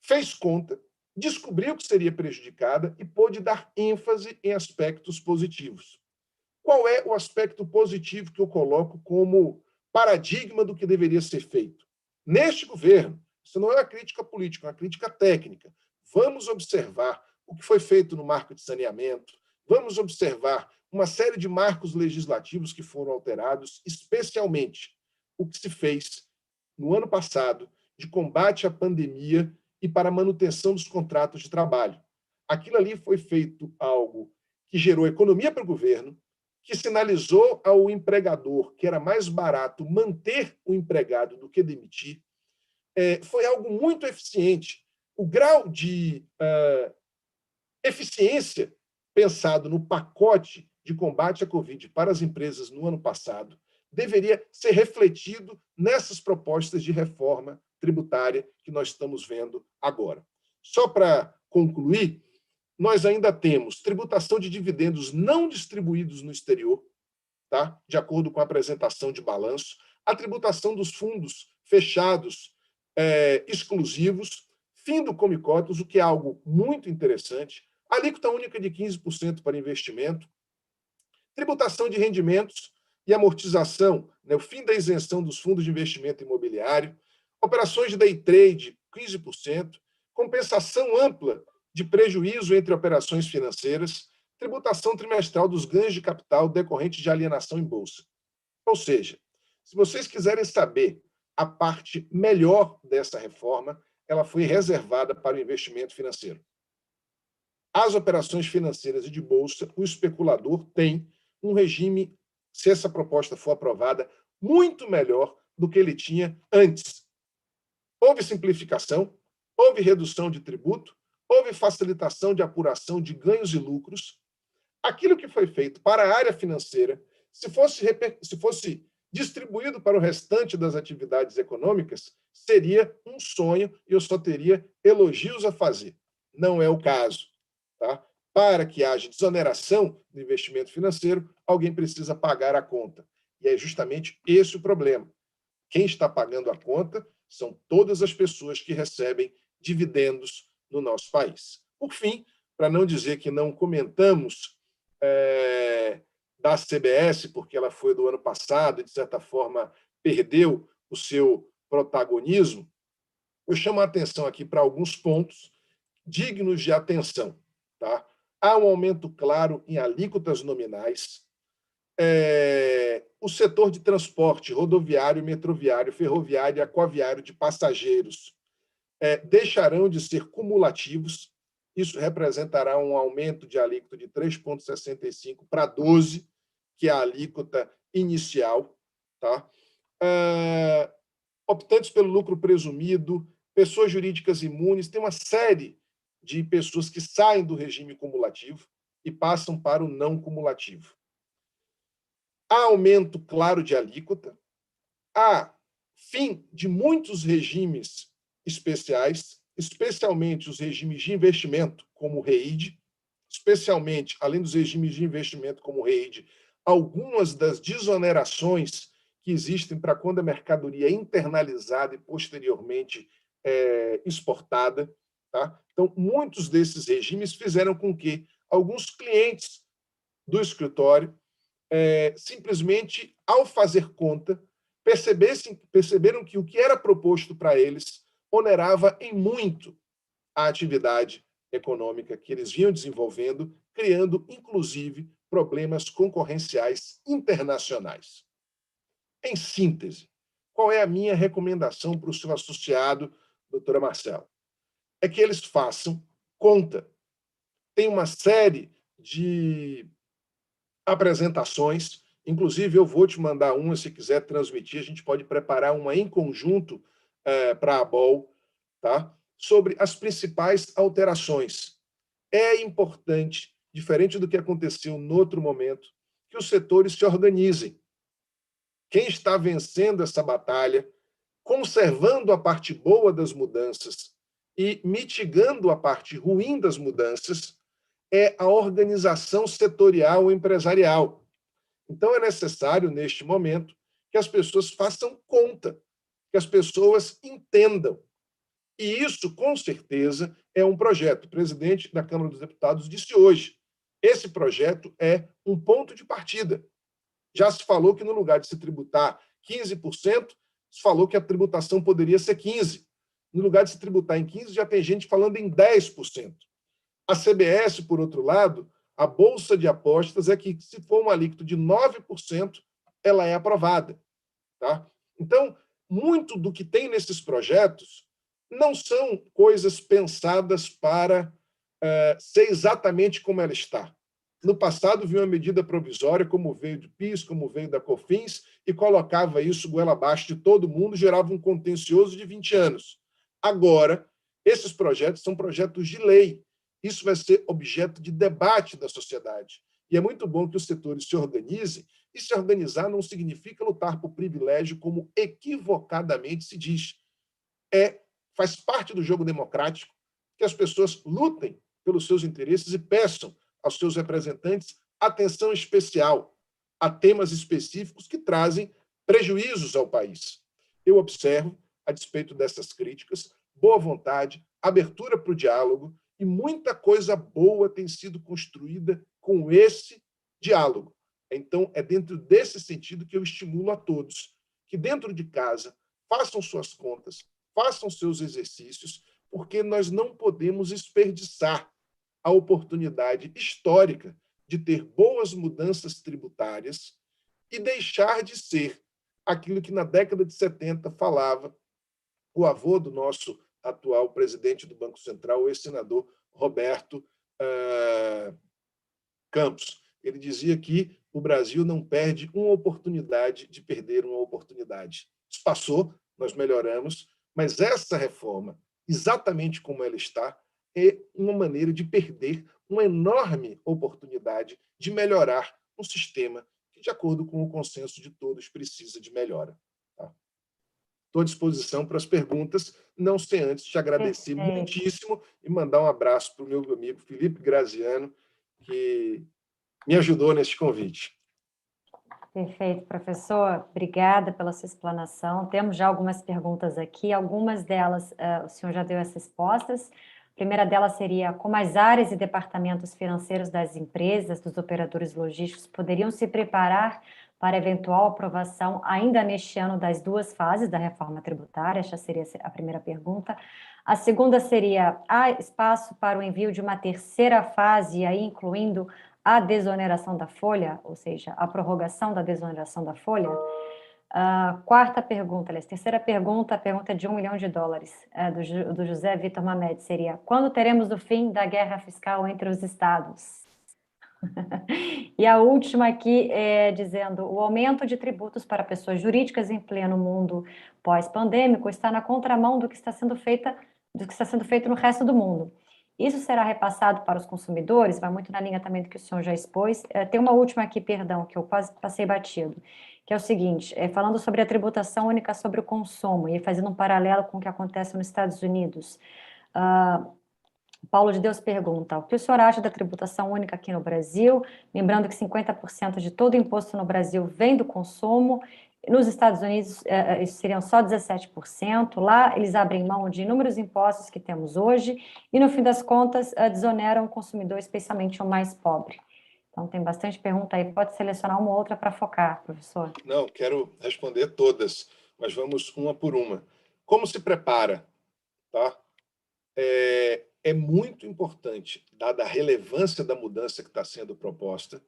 fez conta, descobriu que seria prejudicada e pôde dar ênfase em aspectos positivos. Qual é o aspecto positivo que eu coloco como paradigma do que deveria ser feito? Neste governo, isso não é uma crítica política, é uma crítica técnica. Vamos observar o que foi feito no marco de saneamento, vamos observar uma série de marcos legislativos que foram alterados, especialmente o que se fez no ano passado de combate à pandemia e para a manutenção dos contratos de trabalho. Aquilo ali foi feito algo que gerou economia para o governo, que sinalizou ao empregador que era mais barato manter o empregado do que demitir. Foi algo muito eficiente. O grau de eficiência pensado no pacote de combate à Covid para as empresas no ano passado deveria ser refletido nessas propostas de reforma tributária que nós estamos vendo agora. Só para concluir, nós ainda temos tributação de dividendos não distribuídos no exterior, tá? De acordo com a apresentação de balanço, a tributação dos fundos fechados exclusivos, fim do Come Cotas, o que é algo muito interessante, alíquota única de 15% para investimento, tributação de rendimentos e amortização, né, o fim da isenção dos fundos de investimento imobiliário, operações de day trade, 15%, compensação ampla de prejuízo entre operações financeiras, tributação trimestral dos ganhos de capital decorrentes de alienação em bolsa. Ou seja, se vocês quiserem saber a parte melhor dessa reforma, ela foi reservada para o investimento financeiro. As operações financeiras e de bolsa, o especulador tem um regime, se essa proposta for aprovada, muito melhor do que ele tinha antes. Houve simplificação, houve redução de tributo, houve facilitação de apuração de ganhos e lucros. Aquilo que foi feito para a área financeira, se fosse distribuído para o restante das atividades econômicas, seria um sonho e eu só teria elogios a fazer. Não é o caso. Tá? Para que haja desoneração do investimento financeiro, alguém precisa pagar a conta. E é justamente esse o problema. Quem está pagando a conta são todas as pessoas que recebem dividendos no nosso país. Por fim, para não dizer que não comentamos da CBS, porque ela foi do ano passado e, de certa forma, perdeu o seu protagonismo, eu chamo a atenção aqui para alguns pontos dignos de atenção. Tá? Há um aumento claro em alíquotas nominais. O setor de transporte rodoviário, metroviário, ferroviário e aquaviário de passageiros deixarão de ser cumulativos. Isso representará um aumento de alíquota de 3,65 para 12, que é a alíquota inicial. Tá? Optantes pelo lucro presumido, pessoas jurídicas imunes, tem uma série de pessoas que saem do regime cumulativo e passam para o não cumulativo. Há aumento claro de alíquota, há fim de muitos regimes especiais, especialmente os regimes de investimento, como o REID, especialmente, além dos regimes de investimento como o REID, algumas das desonerações que existem para quando a mercadoria é internalizada e posteriormente exportada. Tá? Então, muitos desses regimes fizeram com que alguns clientes do escritório simplesmente, ao fazer conta, perceberam que o que era proposto para eles onerava em muito a atividade econômica que eles vinham desenvolvendo, criando, inclusive, problemas concorrenciais internacionais. Em síntese, qual é a minha recomendação para o seu associado, doutora Marcela? É que eles façam conta. Tem uma série de apresentações, inclusive eu vou te mandar uma, se quiser transmitir, a gente pode preparar uma em conjunto para a ABOL, tá? Sobre as principais alterações. É importante, diferente do que aconteceu no outro momento, que os setores se organizem. Quem está vencendo essa batalha, conservando a parte boa das mudanças e mitigando a parte ruim das mudanças, é a organização setorial ou empresarial. Então, é necessário, neste momento, que as pessoas façam conta, que as pessoas entendam. E isso, com certeza, é um projeto. O presidente da Câmara dos Deputados disse hoje, esse projeto é um ponto de partida. Já se falou que, no lugar de se tributar 15%, se falou que a tributação poderia ser 15%. No lugar de se tributar em 15%, já tem gente falando em 10%. A CBS, por outro lado, a Bolsa de Apostas é que, se for um alíquoto de 9%, ela é aprovada. Tá? Então, muito do que tem nesses projetos não são coisas pensadas para ser exatamente como ela está. No passado, viu uma medida provisória, como veio do PIS, como veio da COFINS, e colocava isso goela abaixo de todo mundo, gerava um contencioso de 20 anos. Agora, esses projetos são projetos de lei. Isso vai ser objeto de debate da sociedade. E é muito bom que os setores se organizem, e se organizar não significa lutar por privilégio, como equivocadamente se diz. Faz parte do jogo democrático que as pessoas lutem pelos seus interesses e peçam aos seus representantes atenção especial a temas específicos que trazem prejuízos ao país. Eu observo, a despeito dessas críticas, boa vontade, abertura para o diálogo, e muita coisa boa tem sido construída com esse diálogo. Então, é dentro desse sentido que eu estimulo a todos que, dentro de casa, façam suas contas, façam seus exercícios, porque nós não podemos desperdiçar a oportunidade histórica de ter boas mudanças tributárias e deixar de ser aquilo que na década de 70 falava o avô do nosso atual presidente do Banco Central, o ex-senador Roberto Campos. Ele dizia que o Brasil não perde uma oportunidade de perder uma oportunidade. Isso passou, nós melhoramos, mas essa reforma, exatamente como ela está, é uma maneira de perder uma enorme oportunidade de melhorar um sistema que, de acordo com o consenso de todos, precisa de melhora. Estou à disposição para as perguntas, não sem antes te agradecer muitíssimo e mandar um abraço para o meu amigo Felipe Graziano, que me ajudou neste convite. Perfeito, professor. Obrigada pela sua explanação. Temos já algumas perguntas aqui, algumas delas o senhor já deu as respostas. A primeira delas seria: como as áreas e departamentos financeiros das empresas, dos operadores logísticos, poderiam se preparar para eventual aprovação ainda neste ano das duas fases da reforma tributária? Essa seria a primeira pergunta. A segunda seria: há espaço para o envio de uma terceira fase, aí incluindo a desoneração da folha, ou seja, a prorrogação da desoneração da folha? Quarta pergunta, aliás, terceira pergunta, a pergunta de $1 milhão, do José Vitor Mamed, seria: quando teremos o fim da guerra fiscal entre os estados? E a última aqui é dizendo: o aumento de tributos para pessoas jurídicas em pleno mundo pós-pandêmico está na contramão do que está sendo feito no resto do mundo. Isso será repassado para os consumidores? Vai muito na linha também do que o senhor já expôs. Tem uma última aqui, perdão, que eu quase passei batido, que é o seguinte: falando sobre a tributação única sobre o consumo e fazendo um paralelo com o que acontece nos Estados Unidos. Paulo de Deus pergunta: o que o senhor acha da tributação única aqui no Brasil? Lembrando que 50% de todo o imposto no Brasil vem do consumo. Nos Estados Unidos, isso seriam só 17%. Lá, eles abrem mão de inúmeros impostos que temos hoje e, no fim das contas, desoneram o consumidor, especialmente o mais pobre. Então, tem bastante pergunta aí. Pode selecionar uma ou outra para focar, professor. Não, quero responder todas, mas vamos uma por uma. Como se prepara? Tá? É muito importante, dada a relevância da mudança que está sendo proposta,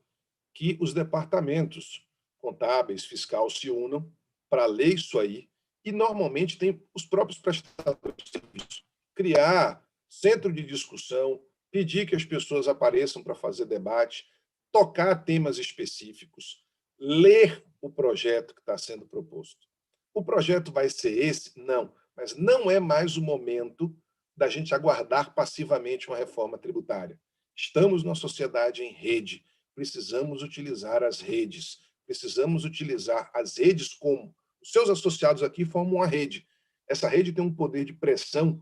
que os departamentos contábeis, fiscal, se unam para ler isso aí, e normalmente tem os próprios prestadores de serviço. Criar centro de discussão, pedir que as pessoas apareçam para fazer debate, tocar temas específicos, ler o projeto que está sendo proposto. O projeto vai ser esse? Não, mas não é mais o momento da gente aguardar passivamente uma reforma tributária. Estamos numa sociedade em rede, precisamos utilizar as redes, precisamos utilizar as redes como os seus associados aqui formam uma rede. Essa rede tem um poder de pressão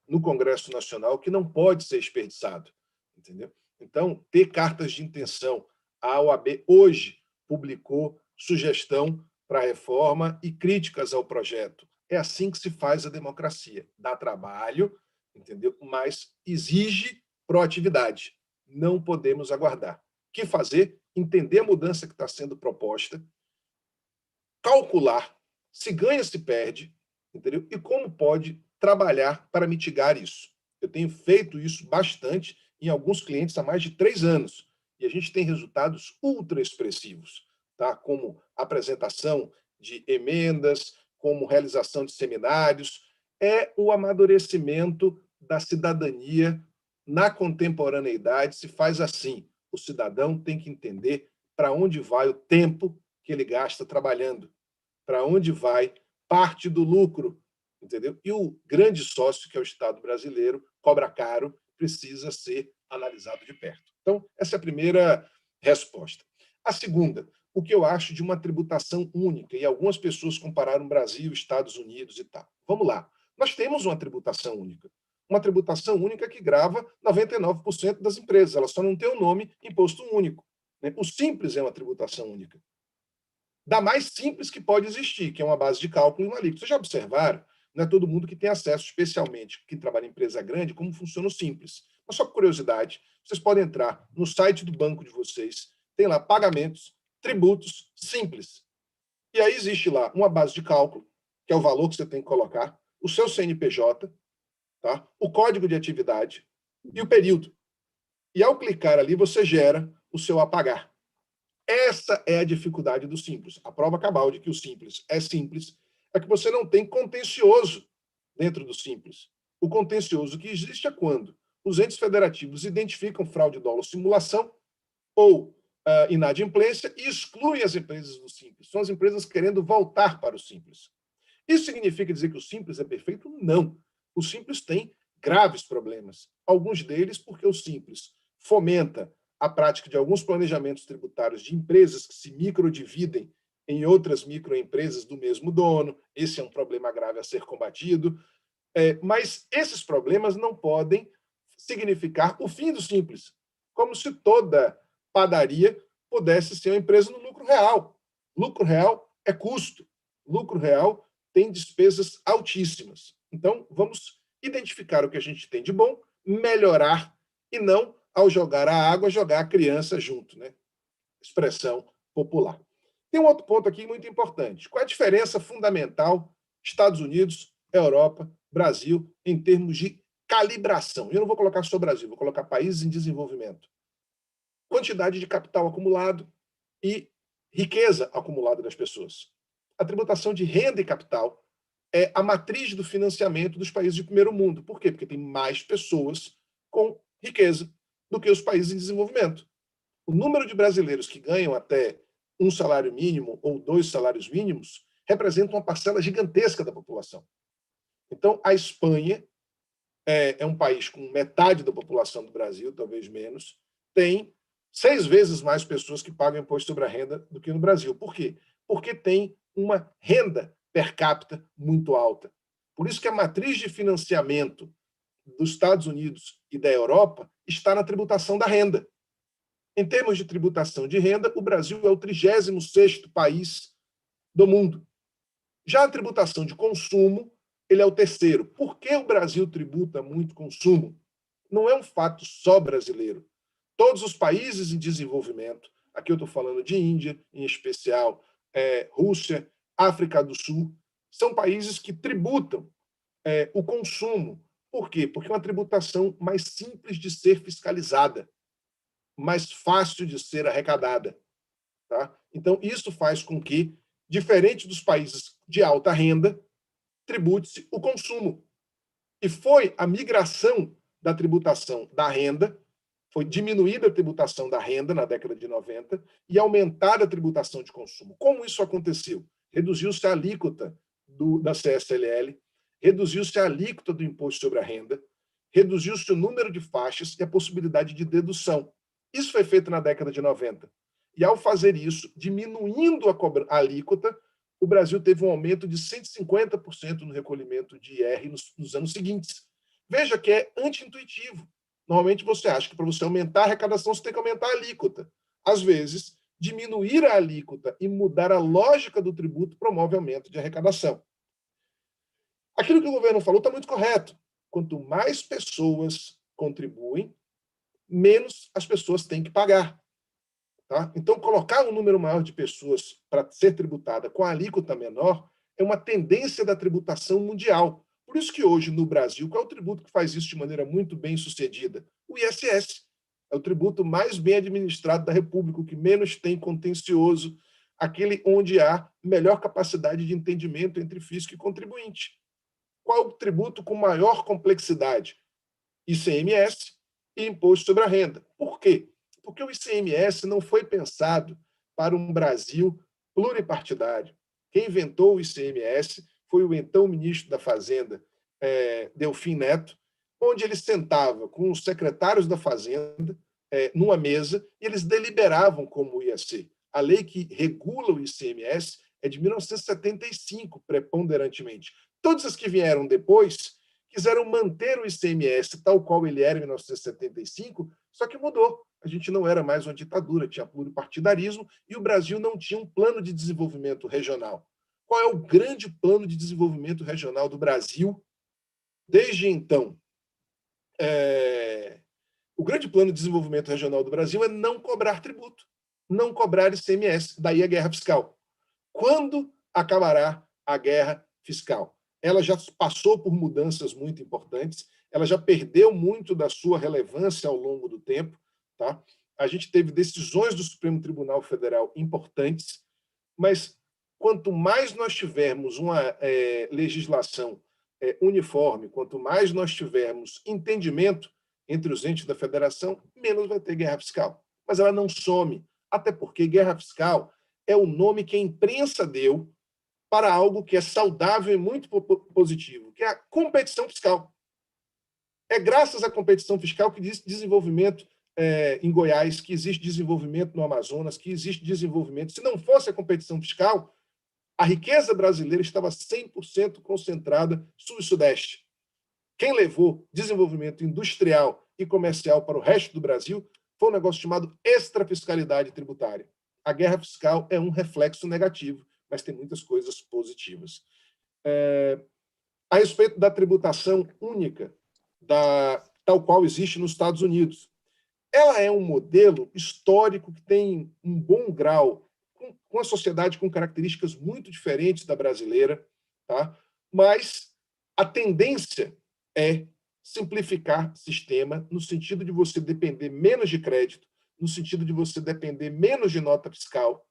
no Congresso Nacional que não pode ser desperdiçado, entendeu? Então, ter cartas de intenção. A OAB hoje publicou sugestão para a reforma e críticas ao projeto. É assim que se faz a democracia. Dá trabalho, entendeu? Mas exige proatividade. Não podemos aguardar. O que fazer? Entender a mudança que está sendo proposta, calcular se ganha, se perde, entendeu? E como pode trabalhar para mitigar isso. Eu tenho feito isso bastante em alguns clientes há mais de 3 anos, e a gente tem resultados ultra expressivos, tá? Como apresentação de emendas, como realização de seminários. É o amadurecimento da cidadania na contemporaneidade. Se faz assim: o cidadão tem que entender para onde vai o tempo que ele gasta trabalhando, para onde vai parte do lucro, entendeu? E o grande sócio, que é o Estado brasileiro, cobra caro, precisa ser analisado de perto. Então, essa é a primeira resposta. A segunda: o que eu acho de uma tributação única, e algumas pessoas compararam Brasil, Estados Unidos e tal. Vamos lá. Nós temos uma tributação única. Uma tributação única que grava 99% das empresas. Ela só não tem o nome imposto único. O simples é uma tributação única. Da mais simples que pode existir, que é uma base de cálculo e uma alíquota. Vocês já observaram? Não é todo mundo que tem acesso, especialmente quem trabalha em empresa grande, como funciona o simples. Mas só por curiosidade, vocês podem entrar no site do banco de vocês, tem lá pagamentos, tributos simples. E aí existe lá uma base de cálculo, que é o valor que você tem que colocar, o seu CNPJ, tá? O código de atividade e o período. E, ao clicar ali, você gera o seu apagar. Essa é a dificuldade do Simples. A prova cabal de que o Simples é que você não tem contencioso dentro do Simples. O contencioso que existe é quando os entes federativos identificam fraude, dolo ou simulação ou inadimplência e excluem as empresas do Simples. São as empresas querendo voltar para o Simples. Isso significa dizer que o Simples é perfeito? Não. O Simples tem graves problemas. Alguns deles porque o Simples fomenta a prática de alguns planejamentos tributários de empresas que se microdividem em outras microempresas do mesmo dono. Esse é um problema grave a ser combatido. Mas esses problemas não podem significar o fim do Simples, como se toda padaria pudesse ser uma empresa no lucro real. Lucro real é custo. Lucro real tem despesas altíssimas. Então, vamos identificar o que a gente tem de bom, melhorar, e não, ao jogar a água, jogar a criança junto, né? Expressão popular. Tem um outro ponto aqui muito importante. Qual é a diferença fundamental Estados Unidos, Europa, Brasil, em termos de calibração? Eu não vou colocar só Brasil, vou colocar países em desenvolvimento. Quantidade de capital acumulado e riqueza acumulada das pessoas. A tributação de renda e capital é a matriz do financiamento dos países de primeiro mundo. Por quê? Porque tem mais pessoas com riqueza do que os países em desenvolvimento. O número de brasileiros que ganham até um salário mínimo ou 2 salários mínimos representa uma parcela gigantesca da população. Então, a Espanha é um país com metade da população do Brasil, talvez menos, tem 6 vezes mais pessoas que pagam imposto sobre a renda do que no Brasil. Por quê? Porque tem uma renda per capita muito alta. Por isso que a matriz de financiamento dos Estados Unidos e da Europa está na tributação da renda. Em termos de tributação de renda, o Brasil é o 36º país do mundo. Já a tributação de consumo, ele é o terceiro. Por que o Brasil tributa muito consumo? Não é um fato só brasileiro. Todos os países em desenvolvimento, aqui eu estou falando de Índia, em especial Rússia, África do Sul, são países que tributam o consumo. Por quê? Porque é uma tributação mais simples de ser fiscalizada, mais fácil de ser arrecadada. Tá? Então, isso faz com que, diferente dos países de alta renda, tribute-se o consumo. E foi a migração da tributação da renda, foi diminuída a tributação da renda na década de 90 e aumentada a tributação de consumo. Como isso aconteceu? Reduziu-se a alíquota da CSLL, reduziu-se a alíquota do imposto sobre a renda, reduziu-se o número de faixas e a possibilidade de dedução. Isso foi feito na década de 90. E, ao fazer isso, diminuindo a alíquota, o Brasil teve um aumento de 150% no recolhimento de IR nos anos seguintes. Veja que é anti-intuitivo. Normalmente você acha que para você aumentar a arrecadação você tem que aumentar a alíquota. Às vezes, diminuir a alíquota e mudar a lógica do tributo promove aumento de arrecadação. Aquilo que o governo falou está muito correto. Quanto mais pessoas contribuem, menos as pessoas têm que pagar. Tá? Então, colocar um número maior de pessoas para ser tributada com a alíquota menor é uma tendência da tributação mundial. Por isso que hoje, no Brasil, qual é o tributo que faz isso de maneira muito bem sucedida? O ISS. É o tributo mais bem administrado da República, o que menos tem contencioso, aquele onde há melhor capacidade de entendimento entre fisco e contribuinte. Qual é o tributo com maior complexidade? ICMS e Imposto sobre a Renda. Por quê? Porque o ICMS não foi pensado para um Brasil pluripartidário. Quem inventou o ICMS foi o então ministro da Fazenda, Delfim Neto, onde ele sentava com os secretários da Fazenda numa mesa e eles deliberavam como ia ser. A lei que regula o ICMS é de 1975, preponderantemente. Todas as que vieram depois quiseram manter o ICMS tal qual ele era em 1975, só que mudou. A gente não era mais uma ditadura, tinha pluripartidarismo e o Brasil não tinha um plano de desenvolvimento regional. Qual é o grande plano de desenvolvimento regional do Brasil desde então? O grande plano de desenvolvimento regional do Brasil é não cobrar tributo, não cobrar ICMS, daí a guerra fiscal. Quando acabará a guerra fiscal? Ela já passou por mudanças muito importantes, ela já perdeu muito da sua relevância ao longo do tempo. Tá? A gente teve decisões do Supremo Tribunal Federal importantes, mas quanto mais nós tivermos uma legislação uniforme, quanto mais nós tivermos entendimento entre os entes da federação, menos vai ter guerra fiscal. Mas ela não some, até porque guerra fiscal é o nome que a imprensa deu para algo que é saudável e muito positivo, que é a competição fiscal. É graças à competição fiscal que existe desenvolvimento em Goiás, que existe desenvolvimento no Amazonas, que existe desenvolvimento. Se não fosse a competição fiscal, a riqueza brasileira estava 100% concentrada sul e sudeste. Quem levou desenvolvimento industrial e comercial para o resto do Brasil foi um negócio chamado extrafiscalidade tributária. A guerra fiscal é um reflexo negativo, mas tem muitas coisas positivas. A respeito da tributação única, tal qual existe nos Estados Unidos, ela é um modelo histórico que tem um bom grau, com a sociedade com características muito diferentes da brasileira, tá? Mas a tendência é simplificar o sistema no sentido de você depender menos de crédito, no sentido de você depender menos de nota fiscal.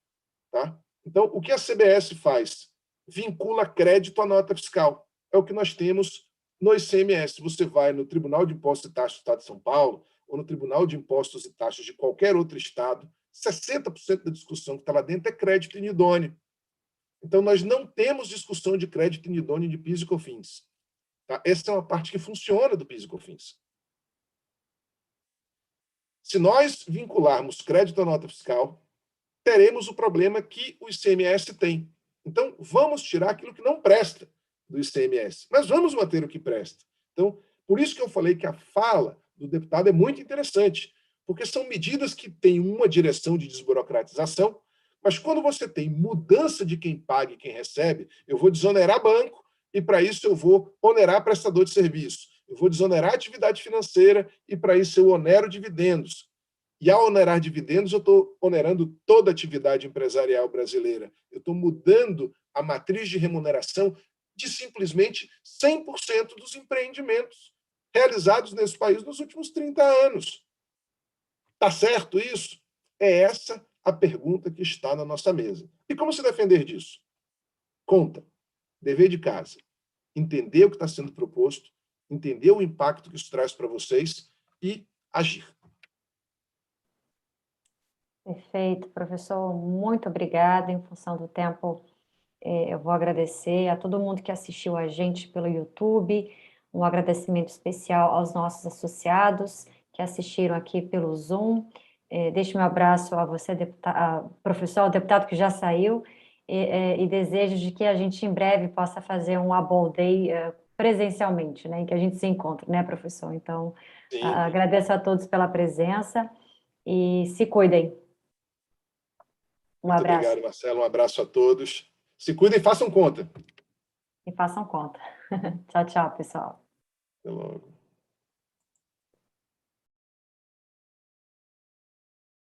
Tá? Então, o que a CBS faz? Vincula crédito à nota fiscal. É o que nós temos no ICMS. Você vai no Tribunal de Impostos e Taxas do Estado de São Paulo ou no Tribunal de Impostos e Taxas de qualquer outro estado, 60% da discussão que está lá dentro é crédito inidôneo. Então, nós não temos discussão de crédito inidôneo de PIS e COFINS. Tá? Essa é uma parte que funciona do PIS e COFINS. Se nós vincularmos crédito à nota fiscal, teremos o problema que o ICMS tem. Então, vamos tirar aquilo que não presta do ICMS, mas vamos manter o que presta. Então, por isso que eu falei que a fala do deputado é muito interessante, porque são medidas que têm uma direção de desburocratização, mas quando você tem mudança de quem paga e quem recebe, eu vou desonerar banco e, para isso, eu vou onerar prestador de serviço. Eu vou desonerar atividade financeira e, para isso, eu onero dividendos. E, ao onerar dividendos, eu estou onerando toda a atividade empresarial brasileira. Eu estou mudando a matriz de remuneração de simplesmente 100% dos empreendimentos realizados nesse país nos últimos 30 anos. Está certo isso? É essa a pergunta que está na nossa mesa. E como se defender disso? Conta. Dever de casa. Entender o que está sendo proposto, entender o impacto que isso traz para vocês e agir. Perfeito, professor. Muito obrigada. Em função do tempo, eu vou agradecer a todo mundo que assistiu a gente pelo YouTube, um agradecimento especial aos nossos associados que assistiram aqui pelo Zoom. Deixo meu abraço a você, professor, ao deputado que já saiu, e desejo de que a gente em breve possa fazer um ABOL Day presencialmente, né, em que a gente se encontre, né, professor? Então, agradeço a todos pela presença e se cuidem. Um abraço. Muito obrigado, Marcelo. Um abraço a todos. Se cuidem e façam conta. E façam conta. Tchau, tchau, pessoal. Até logo.